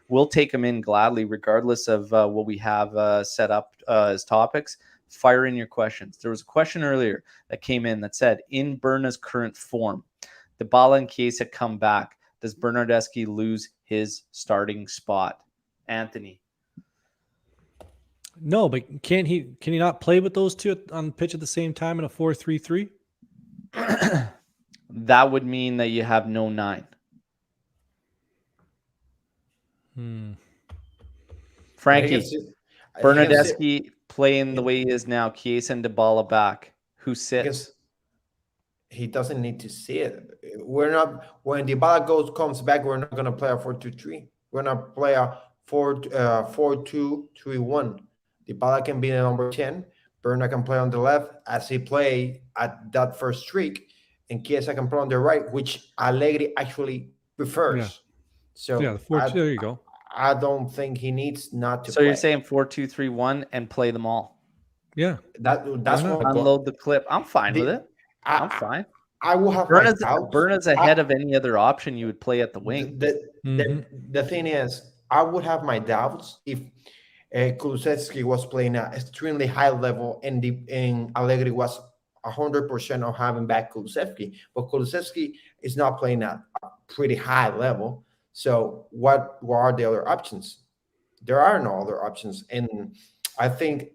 we'll take them in gladly, regardless of what we have set up as topics. Fire in your questions. There was a question earlier that came in that said, in Berna's current form, Dybala and Chiesa come back, does Bernardeschi lose his starting spot? Anthony. No, but can he not play with those two on the pitch at the same time in a 4-3-3? That would mean that you have no 9. Frankie, Bernardeschi playing the way he is now, Chiesa and Dybala back. Who sits? Because he doesn't need to see it. We're not, when Dybala comes back, we're not going to play a 4-2-3. We're going to play a 4-2-3-1. Dybala can be the number 10. Berna can play on the left as he played at that first streak, and Chiesa can play on the right, which Allegri actually prefers. Yeah. So Yeah, the 4-2. There you go. I don't think he needs not to So play. you're saying 4-2-3-1 and play them all? Yeah. That's what unload the clip. I'm fine with it. I'm fine. I will have Berna's ahead of any other option you would play at the wing. The thing is, I would have my doubts if Kulusevski was playing at extremely high level and Allegri was 100% of having back Kulusevski. But Kulusevski is not playing at a pretty high level. So what are the other options? There are no other options, and I think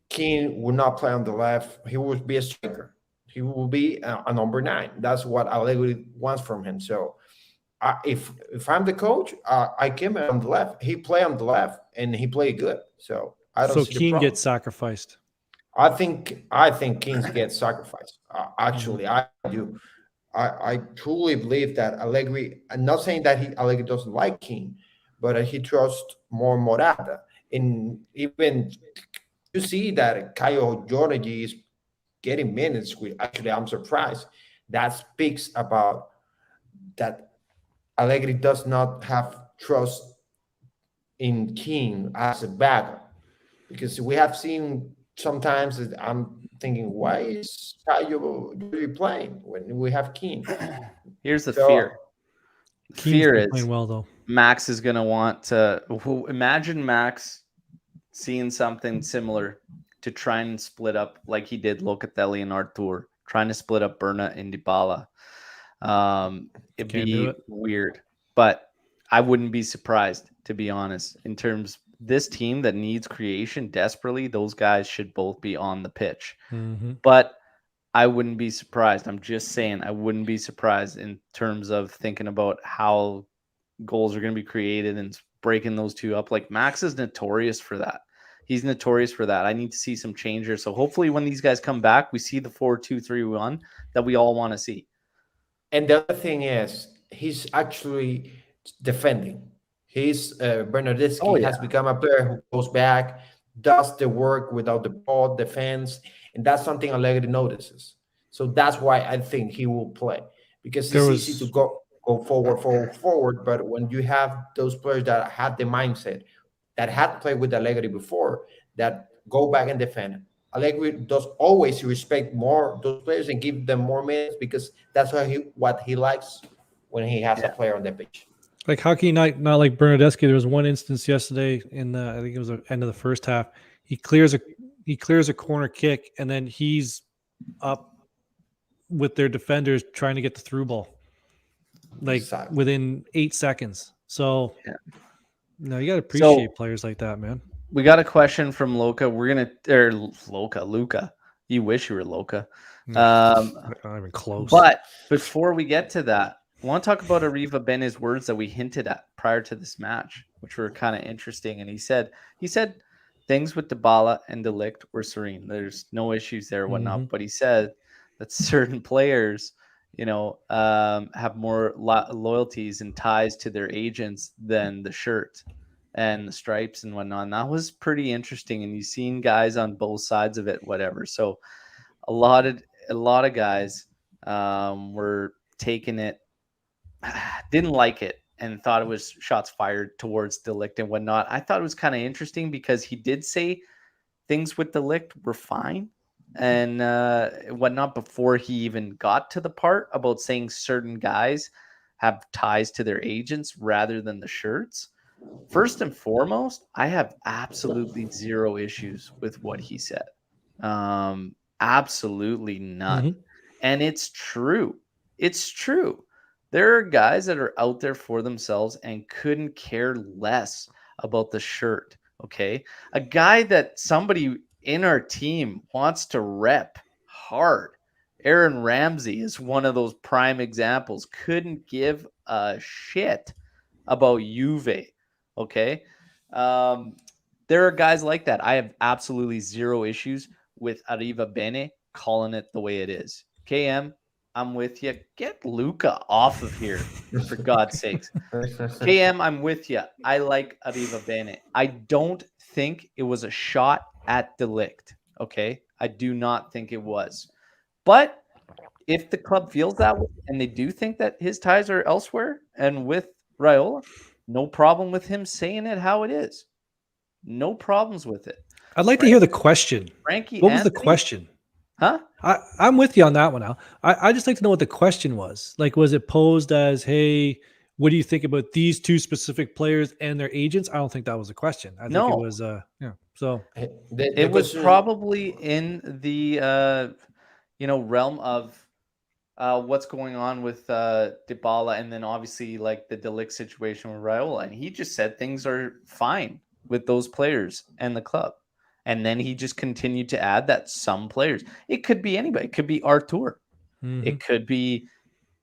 Keane will not play on the left. He will be a striker. He will be a number 9. That's what Allegri wants from him. So if I'm the coach, I keep him on the left. He play on the left, and he played good. So I don't So see the Keane problem. gets sacrificed. I think Kings get sacrificed. Mhm. Actually, I do. I truly believe that Allegri. I'm not saying that Allegri doesn't like King, but he trusts more Morata. And even you see that Caio Jorge is getting minutes. With actually, I'm surprised. That speaks about that Allegri does not have trust in King as a backer, because we have seen sometimes that I'm thinking, why is Caio Jorge playing when we have King? Here's the So fear. The Keane's fear been is playing well though. Max is going to want to imagine Max seeing something similar to try and split up like he did Locatelli and Artur, trying to split up Berna and Dybala. It'd Can't do be it. weird, but I wouldn't be surprised, to be honest. In terms this team that needs creation desperately, those guys should both be on the pitch. Mm-hmm. But I wouldn't be surprised. I'm just saying I wouldn't be surprised in terms of thinking about how goals are going to be created and breaking those two up. Like Max is notorious for that. He's notorious for that. I need to see some changes. So hopefully when these guys come back, we see the 4-2-3-1 that we all want to see. and the other thing is he's actually defending. He's Oh Bernardeschi yeah. has become a player who goes back, does the work without the ball, defense, and that's something Allegri notices. So that's why I think he will play, because There it's easy to was go forward, forward, forward. But when you have those players that have the mindset that had played with Allegri before, that go back and defend, Allegri does always respect more those players and give them more minutes, because that's what he likes when he has a Yeah. player on the pitch. like how can you not like Bernardeschi? There was one instance yesterday in the I think it was the end of the first half. He clears a corner kick and then he's up with their defenders trying to get the through ball like Exactly. within 8 seconds. So Yeah. no, you got to So appreciate players like that, man. we got a question from Loca. We're going to, or Luca. You wish you were Loca. Not even close. But before we get to that, I want to talk about Arriva Bene's words that we hinted at prior to this match, which were kind of interesting. And he said things with Dybala and De Ligt were serene. There's no issues there, whatnot. Mhm. But he said that certain players, have more loyalties and ties to their agents than the shirt and the stripes and whatnot. And that was pretty interesting. And you've seen guys on both sides of it, whatever. So a lot of guys were taking it, didn't like it, and thought it was shots fired towards De Ligt and whatnot. I thought it was kind of interesting because he did say things with De Ligt were fine and whatnot before he even got to the part about saying certain guys have ties to their agents rather than the shirts. First and foremost, I have absolutely zero issues with what he said. Absolutely none. Mhm. And it's true. It's true. There are guys that are out there for themselves and couldn't care less about the shirt. Okay. A guy that somebody in our team wants to rep hard. Aaron Ramsey is one of those prime examples. Couldn't give a shit about Juve. Okay. There are guys like that. I have absolutely zero issues with Arriva Bene calling it the way it is. KM, I'm with you. Get Luca off of here, for God's sakes. KM, I'm with you. I like Arriva Bene. I don't think it was a shot at De Ligt. Okay. I do not think it was. But if the club feels that way and they do think that his ties are elsewhere and with Raiola, no problem with him saying it how it is. No problems with it. I'd like to hear the question. Frankie What was the Anthony? question? Huh? I'm with you on that one, Al. I just like to know what the question was. Like, was it posed as, hey, what do you think about these two specific players and their agents? I don't think that was a question. I think it No. was, So It was probably in the realm of what's going on with Dybala, and then obviously like the Delict situation with Raiola, and he just said things are fine with those players and the club. And then he just continued to add that some players, it could be anybody, it could be Artur, it could be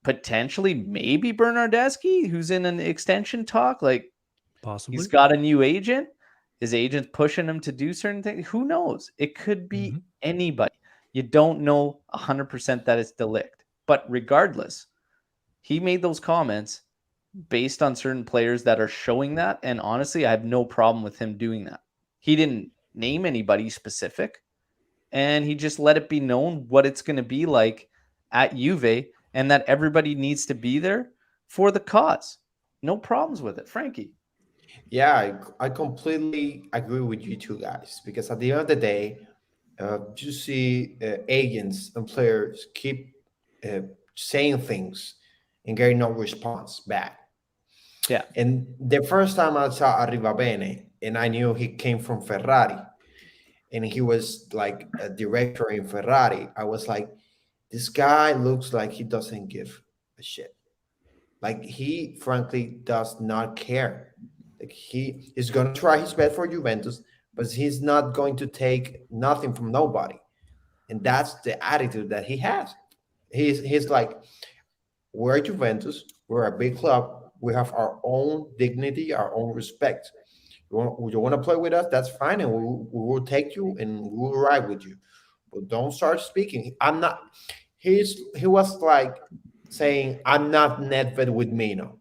potentially maybe Bernardeschi, who's in an extension talk. Like, Possibly. he's got a new agent. His agent's pushing him to do certain things. Who knows? It could be anybody. You don't know 100% that it's Delict. But regardless, he made those comments based on certain players that are showing that. And honestly, I have no problem with him doing that. He didn't name anybody specific, and he just let it be known what it's going to be like at Juve, and that everybody needs to be there for the cause. No problems with it, Frankie. Yeah, I completely agree with you two guys, because at the end of the day, you see agents and players keep uh, saying things and getting no response back. Yeah. And the first time I saw Arrivabene, and I knew he came from Ferrari, and he was like a director in Ferrari, I was like, this guy looks like he doesn't give a shit. Like, he frankly does not care. Like, he is going to try his best for Juventus, but he's not going to take nothing from nobody. And that's the attitude that he has. He's like, we're Juventus, we're a big club, we have our own dignity, our own respect. You want to play with us? That's fine, and we will take you and we will ride with you. But don't start speaking. I'm not. He was like saying, "I'm not Nedved with Mino.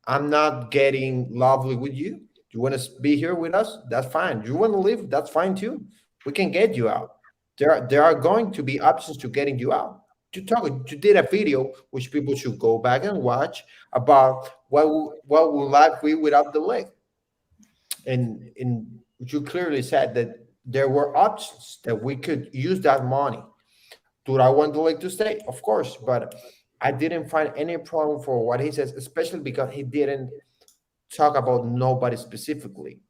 I'm not getting lovely with you. You want to be here with us? That's fine. You want to leave? That's fine too. We can get you out. There are going to be options to getting you out. You did a video which people should go back and watch about what would life be without the leg, and you clearly said that there were options that we could use that money. Do I want the league to stay? Of course, but I didn't find any problem for what he says, especially because he didn't talk about nobody specifically.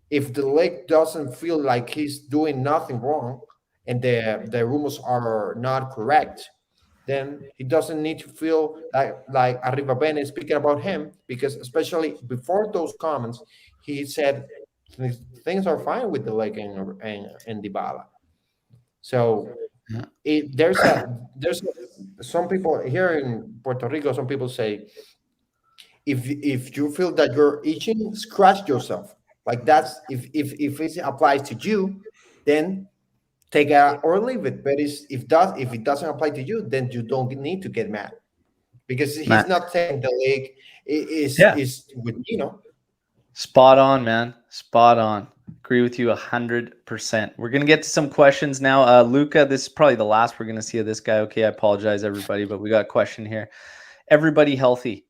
If the league doesn't feel like he's doing nothing wrong and the rumors are not correct, then he doesn't need to feel like Arrivabene is speaking about him, because especially before those comments, he said things are fine with the league and Dybala. So some people here in Puerto Rico, some people say, if you feel that you're itching, scratch yourself. Like, that's if it applies to you, then take it or leave it. But if it doesn't apply to you, then you don't need to get mad, because he's Matt. not saying the league Yeah. is with Spot on, man. Spot on. Agree with you 100%. We're going to get to some questions now. Luca, this is probably the last we're going to see of this guy. Okay, I apologize, everybody, but we got a question here. Everybody healthy.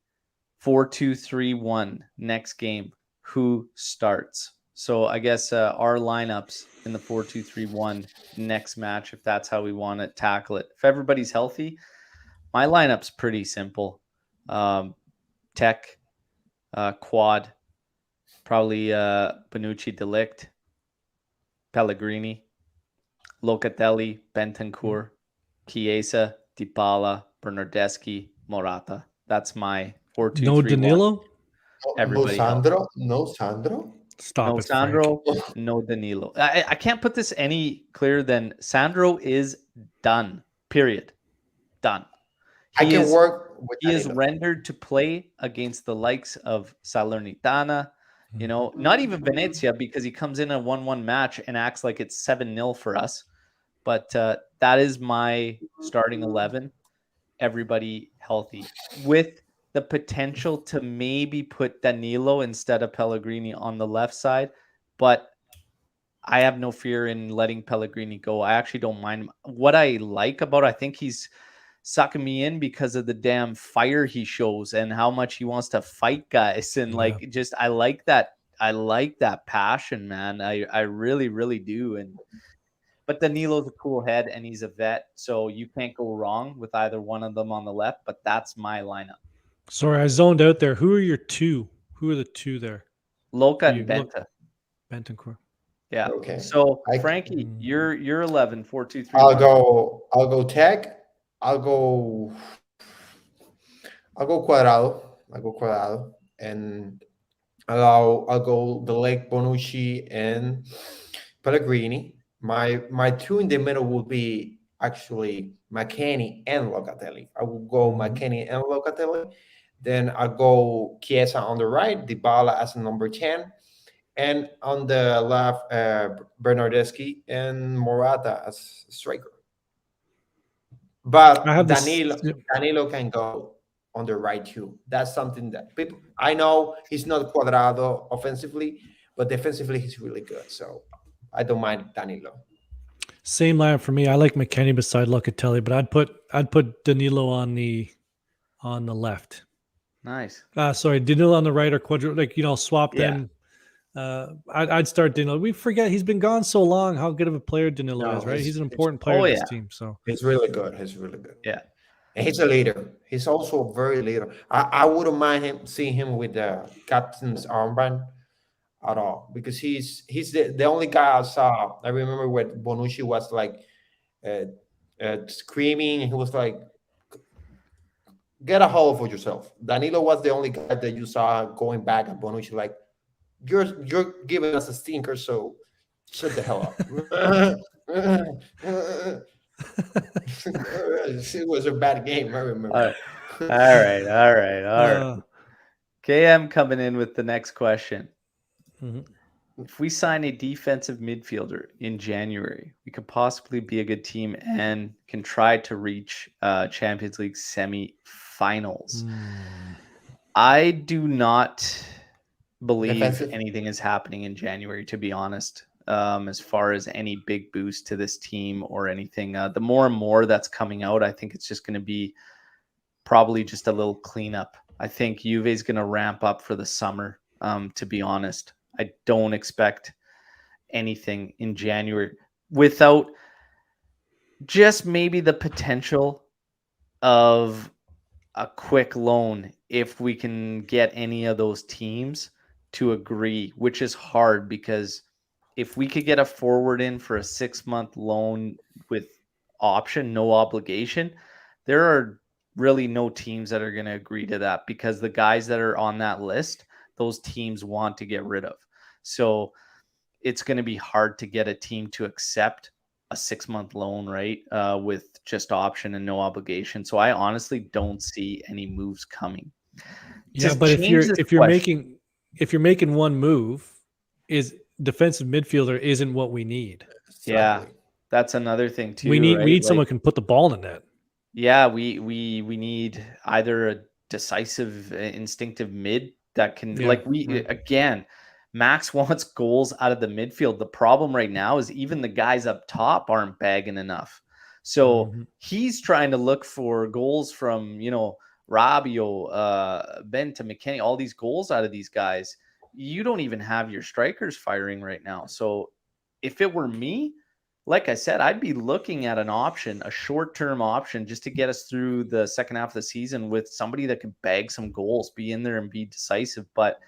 4-2-3-1 next game. Who starts? So I guess our lineups in the 4-2-3-1 next match, if that's how we want to tackle it. If everybody's healthy, my lineup's pretty simple. Tech, Quad, probably Bonucci, Delict, Pellegrini, Locatelli, Bentancur, Chiesa, Dybala, Bernardeschi, Morata. That's my 4-2-3-1. No Danilo? Everybody no Sandro. Stop no it, Sandro, Frank. no Danilo. I can't put this any clearer than Sandro is done. Period. Done. I can work with He is Danilo. rendered to play against the likes of Salernitana, not even Venezia, because he comes in a 1-1 match and acts like it's 7-0 for us. But that is my starting 11. Everybody healthy, with the potential to maybe put Danilo instead of Pellegrini on the left side. But I have no fear in letting Pellegrini go. I actually don't mind. What I like about I think he's sucking me in because of the damn fire he shows and how much he wants to fight guys. And I like that passion, man. I really, really do. But Danilo's a cool head and he's a vet, so you can't go wrong with either one of them on the left. But that's my lineup. Sorry, I zoned out there. Who are your two? Who are the two there? Loca and Benta. Bentancur. Yeah. Okay. So Frankie, you're 11, 4-2-3-1. I'll go Tech. I'll go. I'll go Cuadrado. I'll go Cuadrado, and I'll go the Lake Bonucci and Pellegrini. My two in the middle would be actually McKennie and Locatelli. I will go Mhm. McKennie and Locatelli. Then I'll go Chiesa on the right, Dybala as a number 10, and on the left, Bernardeschi and Morata as striker. I But have this. Danilo can go on the right too. That's something that people I know he's not Cuadrado offensively, but defensively he's really good. So I don't mind Danilo. Same line for me. I like McKennie beside Locatelli, but I'd put Danilo on the left. Nice. Sorry, Danilo on the right or like swap Yeah. them. I'd start Danilo. We forget he's been gone so long. How good of a player Danilo No, is, right? He's an he's important player Oh to this yeah. team. So he's really good. He's really good. Yeah. And he's a leader. He's also a very leader. I wouldn't mind him seeing him with the captain's armband at all because he's the only guy I saw. I remember when Bonucci was like uh, screaming, and he was like, "Get a hold of yourself." Danilo was the only guy that you saw going back at Bonucci like, "You're giving us a stinker, so shut the hell up." It was a bad game. I remember. All right. All right. All right. All right. uh, KM coming in with the next question. mhm. If we sign a defensive midfielder in January, we could possibly be a good team and can try to reach Champions League semi-finals. Mm. I do not believe Defensive. anything is happening in January, to be honest, as far as any big boost to this team or anything. The more and more that's coming out, I think it's just going to be probably just a little cleanup. I think Juve is going to ramp up for the summer, to be honest. I don't expect anything in January without just maybe the potential of a quick loan if we can get any of those teams to agree, which is hard because if we could get a forward in for a 6-month loan with option, no obligation, there are really no teams that are going to agree to that because the guys that are on that list, those teams want to get rid of. So it's going to be hard to get a team to accept a 6-month loan, right? With just option and no obligation. So I honestly don't see any moves coming. Yeah, To but if change you're this if you're question, making one move, is defensive midfielder isn't what we need. yeah, Exactly. that's another thing We too, need we right? need someone who can put the ball in the net. Yeah, we need either a decisive, instinctive mid that can Yeah, right. again. Max wants goals out of the midfield. The problem right now is even the guys up top aren't bagging enough. So Mhm. he's trying to look for goals from Rabiot, Benta, McKennie, all these goals out of these guys. You don't even have your strikers firing right now. So if it were me, like I said, I'd be looking at an option, a short-term option, just to get us through the second half of the season with somebody that can bag some goals, be in there and be decisive. But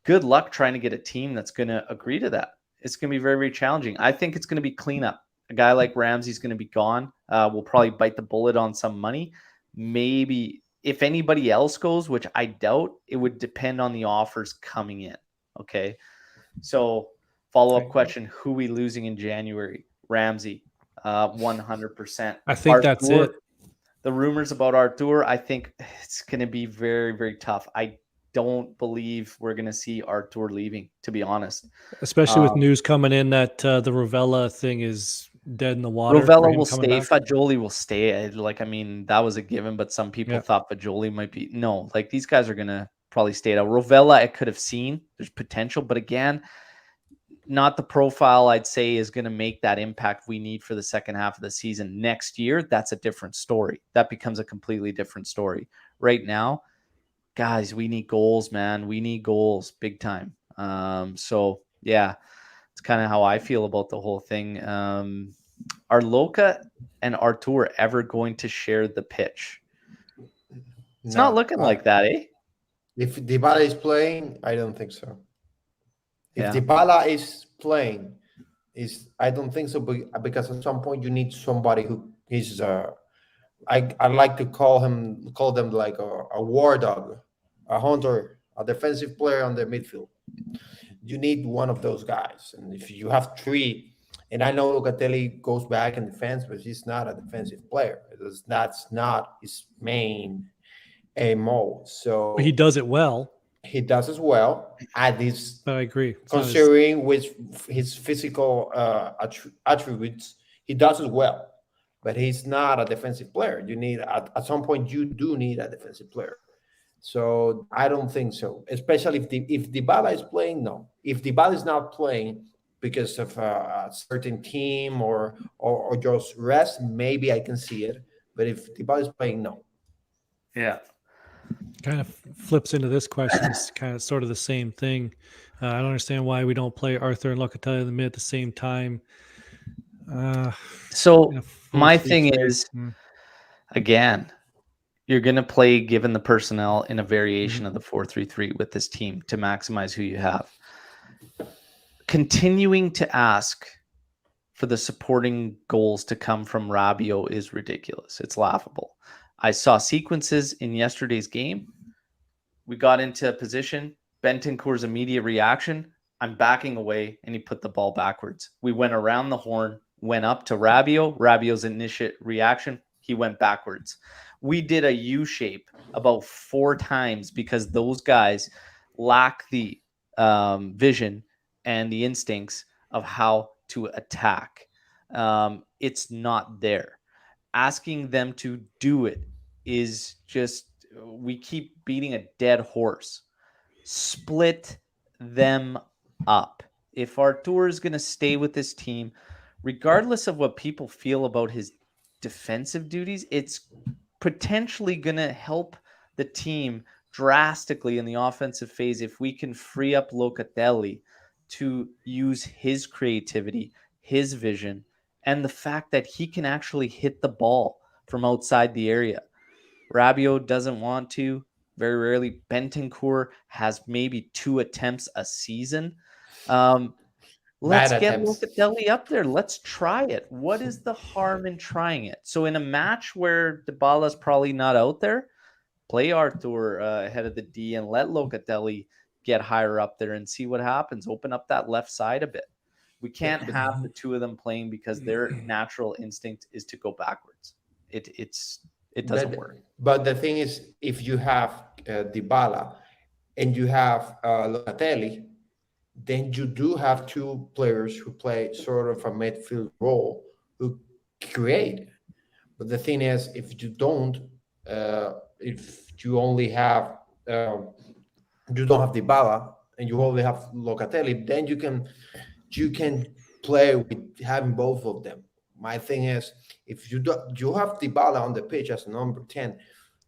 good luck trying to get a team that's going to agree to that. It's going to be very, very challenging. I think it's going to be cleanup. A guy like Ramsey's going to be gone. We'll probably bite the bullet on some money. Maybe if anybody else goes, which I doubt, it would depend on the offers coming in. Okay. So follow-up question, who we losing in January? Ramsey, 100%. I think that's it. The rumors about Artur, I think it's going to be very, very tough. I don't believe we're going to see Artur leaving, to be honest. Especially with news coming in that the Rovella thing is dead in the water for Rovella him will coming stay. back. Fagioli will stay. That was a given, but some people Yeah. thought Fagioli might be. No, like these guys are going to probably stay out. Rovella, I could have seen. There's potential, but again, not the profile I'd say is going to make that impact we need for the second half of the season. Next year, that's a different story. That becomes a completely different story. Right now, guys, we need goals, man. We need goals big time. So yeah, it's kind of how I feel about the whole thing. Are Loca and Artur ever going to share the pitch? It's not No. looking like that, eh? If Dybala is playing, I don't think so. If Yeah. Dybala is playing, I don't think so because at some point you need somebody who is I like to call them like a war dog, a hunter, a defensive player on the midfield. You need one of those guys, and if you have three, and I know Locatelli goes back in defense, but he's not a defensive player. That's not his main MO. But he So does it well. he does as well. At this, But I agree. It's not his, considering with his physical attributes, he does as well. But he's not a defensive player. You need at some point you do need a defensive player. So I don't think so. Especially if Dybala is playing, no. If Dybala is not playing because of a certain team or just rest, maybe I can see it. But if Dybala is playing, no. Yeah. kind of flips into this question. It's kind of sort of the same thing. I don't understand why we don't play Arthur and Locatelli in the mid at the same time. So in a my 4-3-3. thing is, again, you're going to play, given the personnel, in a variation of the 4-3-3 with this team to maximize who you have. Continuing to ask for the supporting goals to come from Rabiot is ridiculous. It's laughable. I saw sequences in yesterday's game. We got into a position. Bentancur's immediate reaction, I'm backing away, and he put the ball backwards. We went around the horn, went up to Rabiot. Rabiot's initial reaction, he went backwards. We did a U shape about 4 times because those guys lack the vision and the instincts of how to attack. It's not there. Asking them to do it is just, we keep beating a dead horse. Split them up. If Artur is going to stay with this team, regardless of what people feel about his defensive duties, it's potentially going to help the team drastically in the offensive phase if we can free up Locatelli to use his creativity, his vision, and the fact that he can actually hit the ball from outside the area. Rabiot doesn't want to. Very rarely. Bentancur has maybe 2 attempts a season. Let's Bad get attempts. Locatelli up there. Let's try it. What is the harm in trying it? So in a match where Dybala's probably not out there, play Arthur ahead of the D and let Locatelli get higher up there and see what happens. Open up that left side a bit. We can't have the two of them playing because their natural instinct is to go backwards. It doesn't work. But the thing is, if you have Dybala and you have Locatelli, then you do have 2 players who play sort of a midfield role who create. But the thing is, if you don't, if you only have, you don't have Dybala and you only have Locatelli, then you can play with having both of them. My thing is, if you have Dybala on the pitch as number 10,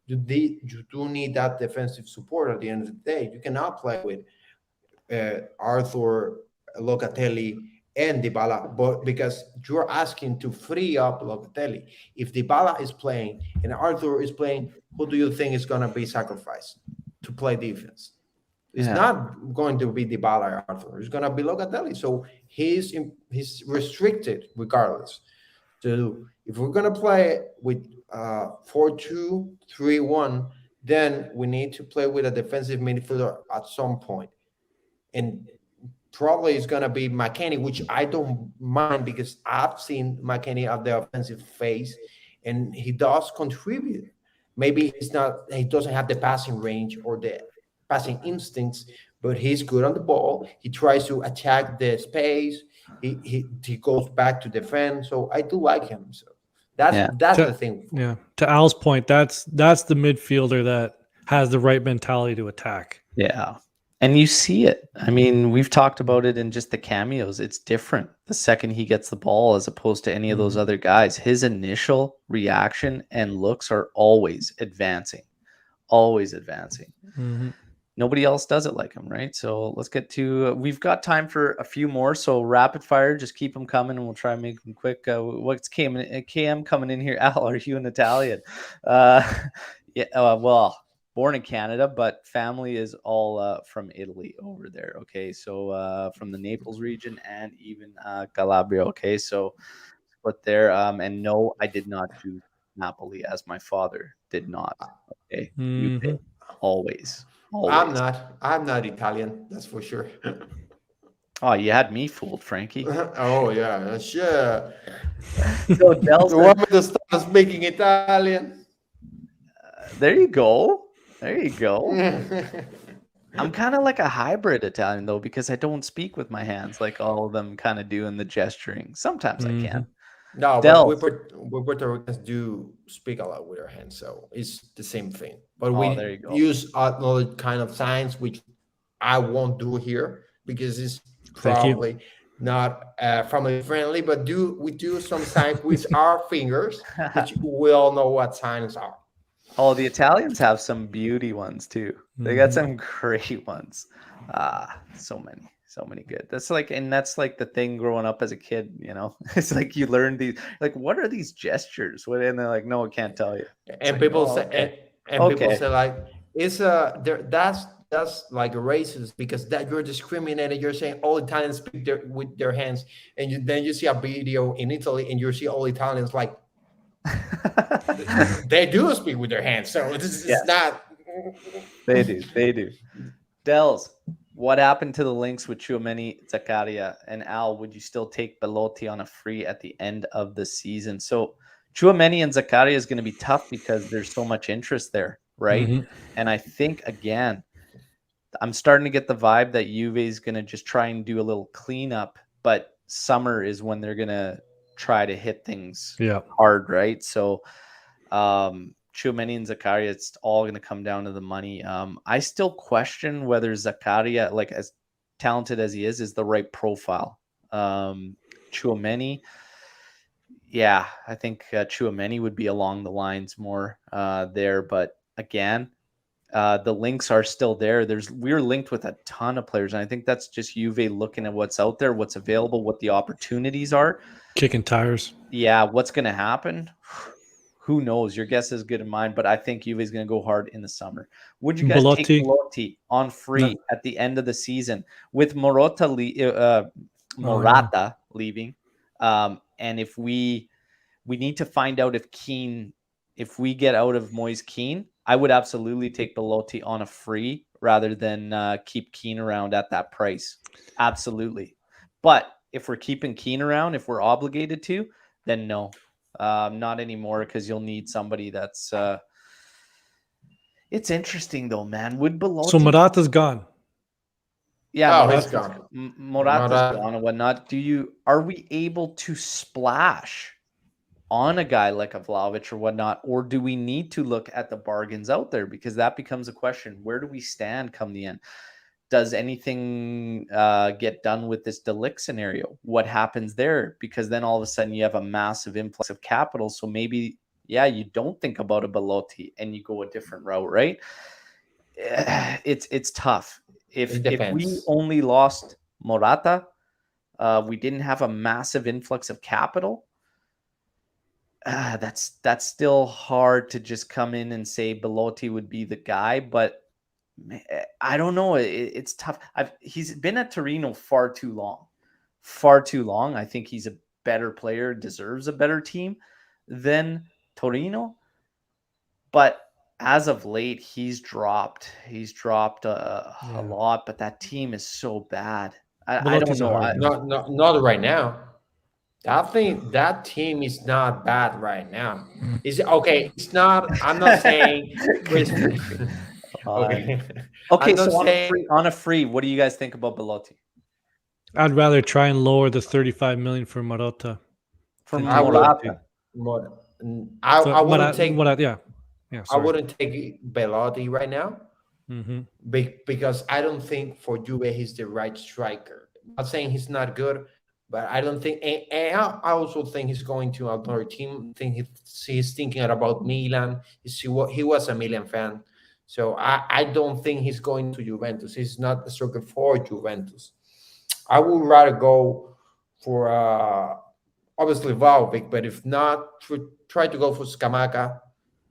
you do need that defensive support at the end of the day. You cannot play with Arthur, Locatelli, and Dybala, but because you're asking to free up Locatelli. If Dybala is playing and Arthur is playing, who do you think is going to be sacrificed to play defense? It's not going to be Dybala or Arthur. It's going to be Locatelli. So he's restricted regardless. So if we're going to play with 4-2-3-1, then we need to play with a defensive midfielder at some point. And probably it's going to be McKennie, which I don't mind because I've seen McKennie at the offensive phase, and he does contribute. Maybe he doesn't have the passing range or the passing instincts, but he's good on the ball. He tries to attack the space. He goes back to defend. So I do like him. So that's the thing. Yeah. To Al's point, that's the midfielder that has the right mentality to attack. Yeah. And you see it. I mean, we've talked about it in just the cameos. It's different the second he gets the ball as opposed to any of those other guys. His initial reaction and looks are always advancing. Always advancing. Nobody else does it like him, right? So let's get to, we've got time for a few more. So rapid fire, just keep them coming and we'll try and make them quick. What's KM coming in here? Al, are you an Italian? Well, born in Canada, but family is all from Italy over there. Okay. So from the Naples region and even Calabria. Okay. So split there. And no, I did not choose Napoli as my father did not. Okay, Mhm. always, I'm always. not. I'm not Italian. That's for sure. Oh, you had me fooled, Frankie. Oh yeah, sure. So Del You says, want me to start speaking Italian? there you go. There you go. I'm kind of like a hybrid Italian though, because I don't speak with my hands like all of them kind of do in the gesturing. Sometimes I can. Mhm. No, but Del, we Puerto Ricans do speak a lot with our hands, so it's the same thing. But oh, there we you go. use another kind of signs, which I won't do here because it's Thank you. probably not family friendly. But we do some signs with our fingers, which we all know what signs are. Oh, the Italians have some beauty ones too. They got Mhm. some great ones. So many good. That's like the thing growing up as a kid, you know. It's like you learn these, like, what are these gestures? What, and they're like, no, I can't tell you. It's And like, people oh, say okay. and people Okay. say like it's there that's like a racist because that you're discriminating. You're saying all Italians speak with their hands, and then you see a video in Italy and you see all Italians like they do speak with their hands. So it's Yes, not. they do. They do. Dells, what happened to the links with Tchouaméni, Zakaria, and Al? Would you still take Belotti on a free at the end of the season? So Tchouaméni and Zakaria is going to be tough because there's so much interest there, right? Mhm. And I think, again, I'm starting to get the vibe that Juve is going to just try and do a little cleanup, but summer is when they're going to try to hit things Yeah. hard, right? So Tchouaméni and Zakaria, it's all going to come down to the money. I still question whether Zakaria, like as talented as he is the right profile. Tchouaméni, yeah, I think Tchouaméni would be along the lines more there, but again, the links are still there. We're linked with a ton of players, and I think that's just Juve looking at what's out there, what's available, what the opportunities are. Kicking tires. Yeah, what's going to happen? Who knows? Your guess is good as mine, but I think Juve is going to go hard in the summer. Would you guys take Belotti. Belotti on free No. at the end of the season with Morata leaving? And if we need to find out if Keane, if we get out of Moyes Keane, I would absolutely take Belotti on a free rather than keep Keane around at that price. Absolutely. But if we're keeping Keane around, if we're obligated to, then no, not anymore, because you'll need somebody that's. It's interesting though, man. Would Belotti? So Morata's gone. Yeah, Oh, he's gone. Morata's gone and whatnot. Are we able to splash on a guy like a Vlahovic or whatnot, or do we need to look at the bargains out there? Because that becomes a question. Where do we stand come the end? Does anything get done with this Delict scenario? What happens there? Because then all of a sudden you have a massive influx of capital. So maybe, yeah, you don't think about a Belotti and you go a different route, right? It's tough. It If we depends. only lost Morata, we didn't have a massive influx of capital. That's still hard to just come in and say Belotti would be the guy, but I don't know. It's tough. He's been at Torino far too long, far too long. I think he's a better player, deserves a better team than Torino. But as of late, he's dropped. He's dropped a lot. But that team is so bad. I don't Belotti's a know. hard one. Not right now. That team is not bad right now. Is okay? It's not. I'm not saying Chris. Okay, Okay, I'm not so saying on a free, what do you guys think about Belotti? I'd rather try and lower the 35 million for Morata. For I would. Morata. More, So I wouldn't take. Yeah. I Sorry. wouldn't take Belotti right now Mm-hmm. because I don't think for Juve he's the right striker. I'm not saying he's not good, but I don't think. And I also think he's going to another team. I think he's thinking about Milan. He was a Milan fan, so I don't think he's going to Juventus. He's not a striker for Juventus. I would rather go for obviously Vlahovic, but if not, try to go for Scamacca,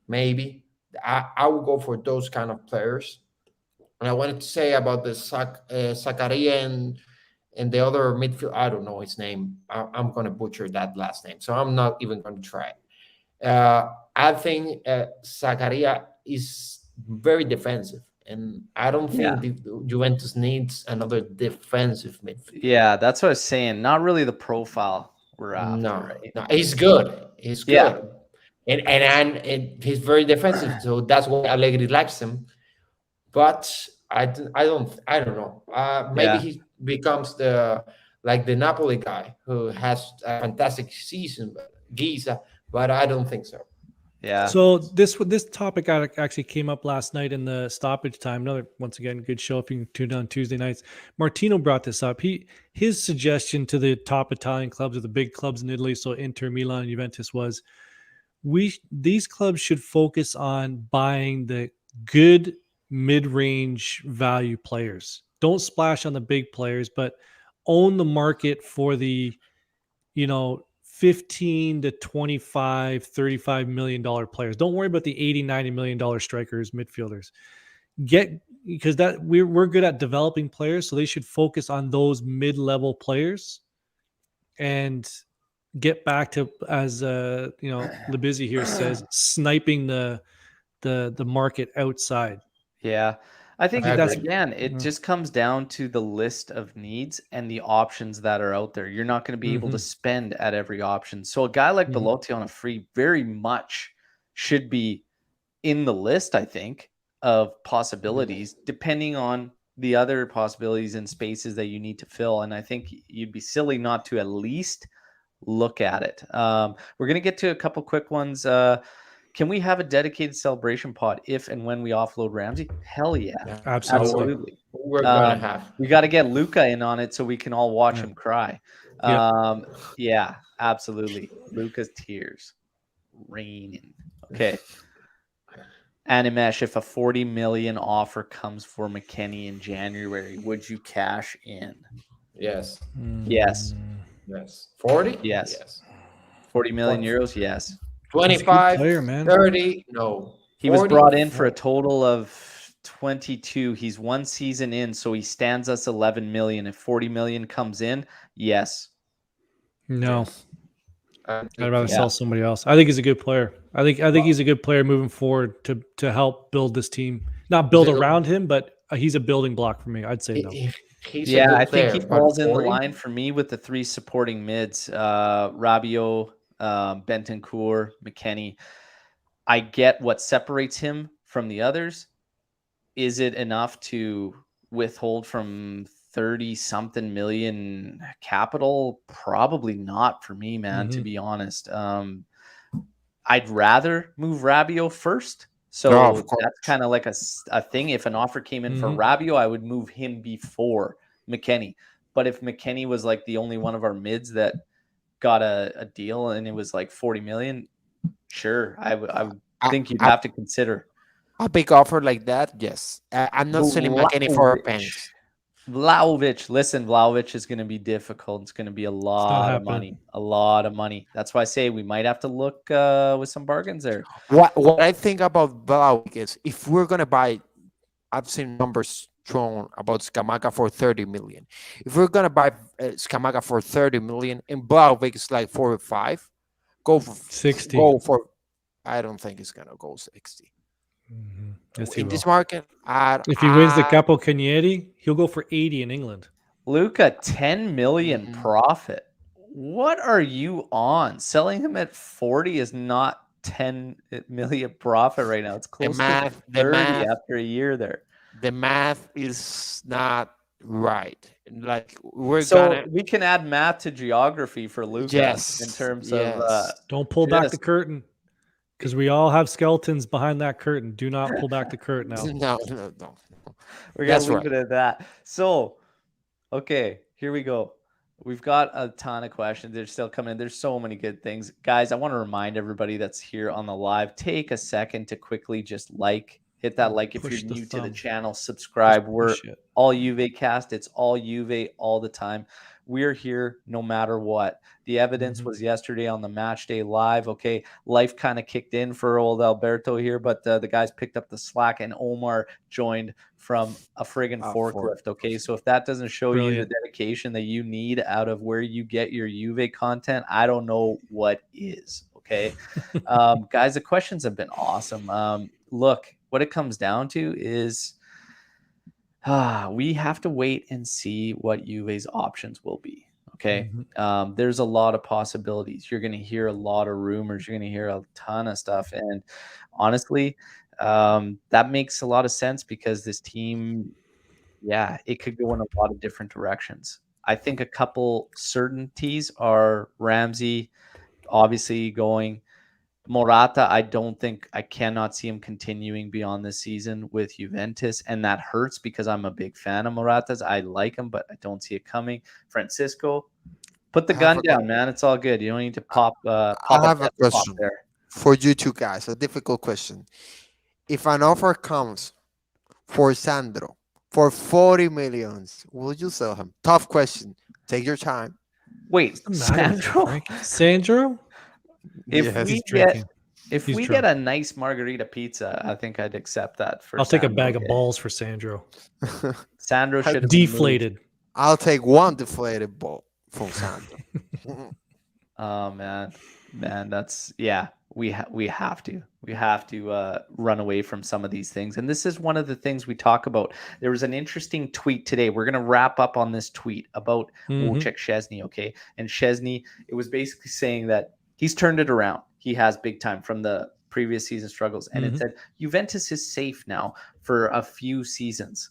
maybe. I would go for those kind of players. And I wanted to say about the Zakaria and the other midfield. I don't know his name. I'm going to butcher that last name, so I'm not even going to try. I think Zakaria is very defensive, and I don't Yeah. think the Juventus needs another defensive midfield. Yeah, that's what I was saying. Not really the profile we're after, No, right? no, he's good. He's Yeah. good, and he's very defensive. So that's why Allegri likes him. But I don't know. Maybe Yeah. he becomes the like the Napoli guy who has a fantastic season, Giza. But I don't think so. Yeah. So this topic actually came up last night in the stoppage time. Another once again good show if you can tune in on Tuesday nights. Martino brought this up. His suggestion to the top Italian clubs or the big clubs in Italy, so Inter, Milan, and Juventus, was these clubs should focus on buying the good mid-range value players. Don't splash on the big players, but own the market for the 15 to 25, 35 million dollar players. Don't worry about the 80, 90 million dollar strikers, midfielders. Because that we're good at developing players, so they should focus on those mid-level players and get back to, as Libizzi here says, sniping the market outside. Yeah. I think I That's agree. again, it just comes down to the list of needs and the options that are out there. You're not going to be able to spend at every option. So a guy like Belotti on a free very much should be in the list, I think, of possibilities, depending on the other possibilities and spaces that you need to fill. And I think you'd be silly not to at least look at it. We're going to get to a couple quick ones. Can we have a dedicated celebration pod if and when we offload Ramsey? Hell yeah. Yeah. Absolutely. Absolutely. We're gonna have. We got to get Luca in on it so we can all watch him cry. Yeah. Yeah, absolutely. Luca's tears raining. Okay. Animesh, if a 40 million offer comes for McKennie in January, would you cash in? Yes. Yes. Yes. 40? Yes. Yes. 40 million euros? Yes. He's a good 25, player, man. 30? No. He was 40? brought in for a total of 22. He's one season in, so he stands us 11 million. If 40 million comes in, yes. No. Yes. I'd rather Yeah. sell somebody else. I think he's a good player. I think he's a good player moving forward to help build this team. Not build around him, but he's a building block for me. I'd say no. He's a Yeah, good I think he player, but falls in the 40? line for me with the three supporting mids, Rabiot, Bentancur, McKennie. I get what separates him from the others. Is it enough to withhold from 30 something million capital? Probably not for me, man, to be honest. I'd rather move Rabiot first. So that's kind of like a thing. If an offer came in for Rabiot, I would move him before McKennie. But if McKennie was like the only one of our mids that got a deal and it was like 40 million, sure, I would think you'd have to consider. A big offer like that, yes. I'm not selling McKennie for pennies. Vlahovic. Listen, Vlahovic is going to be difficult. It's going to be a lot of money. A lot of money. That's why I say we might have to look with some bargains there. What I think about Vlahovic is if we're going to buy, I've seen numbers thrown about Scamacca for 30 million. If we're going to buy Scamacca for 30 million and Vlahovic is like 45, go for 60. I don't think it's going to go 60. Yes, In this market, if he wins the Capo Canieri, he'll go for 80 in England. Luca, 10 million profit. What are you on? Selling him at 40 is not 10 million profit right now. It's close to 30 after a year there. The math is not right. Like we can add math to geography for Luca in terms of don't pull back the curtain. Because we all have skeletons behind that curtain. Do not pull back the curtain now. No. We're going to leave it at that. So, okay, here we go. We've got a ton of questions. They're still coming in. There's so many good things. Guys, I want to remind everybody that's here on the live, take a second to quickly just hit that like if you're new to the channel, subscribe. We're all Juve cast. It's all Juve all the time. We're here no matter what. The evidence was yesterday on the match day live. Okay, life kind of kicked in for old Alberto here, but the guys picked up the slack and Omar joined from a friggin' forklift. Okay, so if that doesn't show you the dedication that you need out of where you get your Juve content, I don't know what is. Okay. Guys, the questions have been awesome. Look, what it comes down to is we have to wait and see what Juve's options will be. Okay. There's a lot of possibilities. You're going to hear a lot of rumors. You're going to hear a ton of stuff. And honestly, that makes a lot of sense because this team, yeah, it could go in a lot of different directions. I think a couple certainties are Ramsey obviously going. Morata, I cannot see him continuing beyond this season with Juventus, and that hurts because I'm a big fan of Morata's. I like him, but I don't see it coming. Francisco, put the I have gun a down, man. It's all good. You don't need to pop I a have a pepper pop question there. for you two guys. A difficult question. If an offer comes for Sandro for 40 millions, will you sell him? Tough question. Take your time. Wait, What's the matter with you, Sandro, Frank? Sandro? if Yes. we He's get drinking. if He's we drunk. get a nice margarita pizza, I think I'd accept that for I'll take a Sandro, bag of okay? balls for Sandro. Sandro should have been moved. Deflated. I'll take one deflated ball from Sandro. Oh man, that's we have to run away from some of these things, and this is one of the things we talk about. There was an interesting tweet today. We're gonna wrap up on this tweet about Wojciech Szczesny, okay? And Szczesny, it was basically saying that he's turned it around. He has big time from the previous season struggles, and it said Juventus is safe now for a few seasons.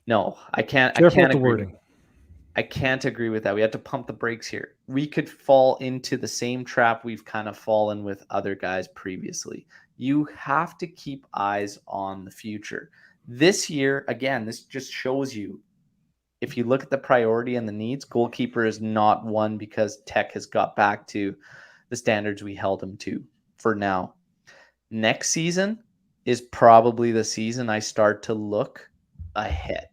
No, I can't. Careful I can't with the agree. wording. I can't agree with that. We have to pump the brakes here. We could fall into the same trap we've kind of fallen with other guys previously. You have to keep eyes on the future. This year, again, this just shows you, if you look at the priority and the needs, goalkeeper is not one because Tech has got back to the standards we held him to for now. Next season is probably the season I start to look ahead.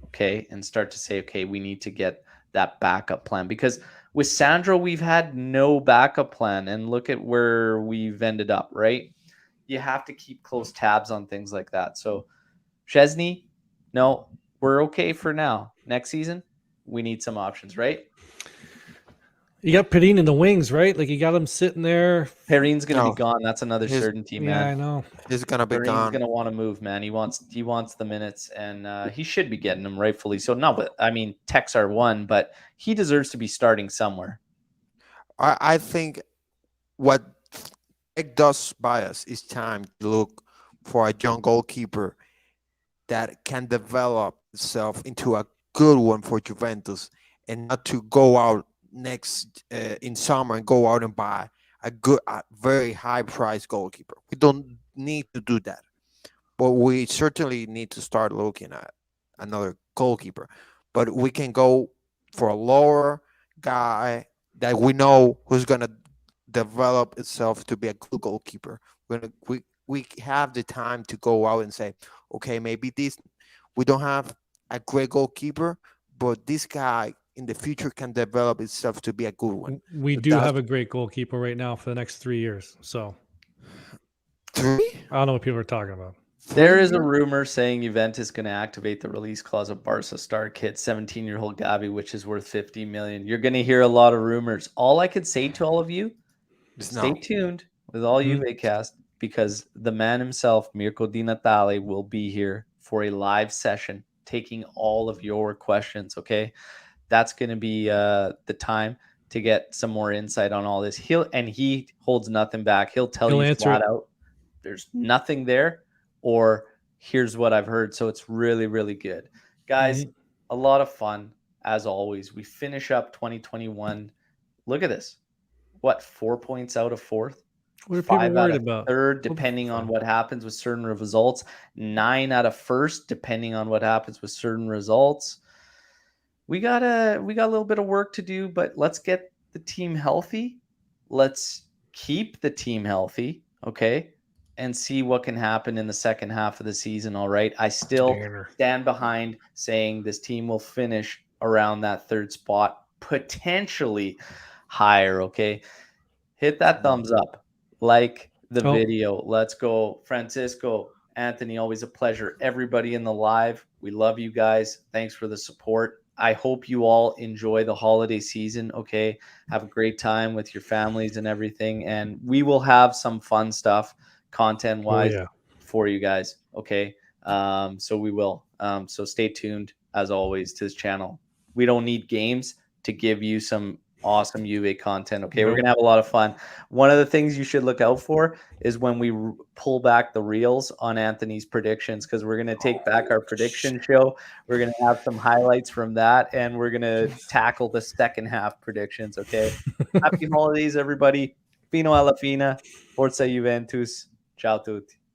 Okay, and start to say, okay, we need to get that backup plan because with Sandro, we've had no backup plan, and look at where we've ended up, right? You have to keep close tabs on things like that. So, Szczesny, no, we're okay for now. Next season, we need some options, right? You got Perin in the wings, right? Like you got him sitting there. Perrin's going to No. be gone. That's another His- certainty, Yeah, I man. know. He's gonna be Perrin's gone. going to want to move, man. He wants the minutes, and he should be getting them rightfully. So, no, but I mean, Tech's our one, but he deserves to be starting somewhere. I think what it does by us is time to look for a young goalkeeper that can develop itself into a good one for Juventus, and not to go out next in summer and go out and buy a very high price goalkeeper. We don't need to do that, but we certainly need to start looking at another goalkeeper. But we can go for a lower guy that we know who's gonna develop itself to be a good goalkeeper. We have the time to go out and say, okay, maybe we don't have a great goalkeeper, but this guy in the future can develop itself to be a good one. We So do that's- have a great goalkeeper right now for the next 3 years. So 3? I don't know what people are talking about. There is a rumor saying Juventus is going to activate the release clause of Barca star kid 17-year-old Gavi, which is worth 50 million. You're going to hear a lot of rumors. All I could say to all of you, stay No. tuned with all Juve cast, because the man himself, Mirko Di Natale, will be here for a live session taking all of your questions, okay? That's going to be the time to get some more insight on all this. He holds nothing back. He'll tell He'll you answer flat it. out there's nothing there, or here's what I've heard. So it's really, really good. Guys, a lot of fun as always. We finish up 2021. Look at this. What, 4 points out of fourth? What are people 5 out worried of about? third, depending on what happens with certain results. 9 out of first, depending on what happens with certain results. We got a little bit of work to do, but let's get the team healthy. Let's keep the team healthy, okay? And see what can happen in the second half of the season, all right? I still stand behind saying this team will finish around that third spot, potentially higher, okay? Hit that thumbs up. Like the video. Let's go. Francisco, Anthony, always a pleasure. Everybody in the live, we love you guys. Thanks for the support. I hope you all enjoy the holiday season. Okay. Have a great time with your families and everything. And we will have some fun stuff content Oh wise yeah. for you guys. Okay. So we will. So stay tuned as always to this channel. We don't need games to give you some awesome UVA content. Okay. We're Nope. going to have a lot of fun. One of the things you should look out for is when we pull back the reels on Anthony's predictions, because we're going to take back our prediction show. We're going to have some highlights from that, and we're going to tackle the second half predictions. Okay. Happy holidays, everybody. Fino alla fine. Forza Juventus. Ciao tutti.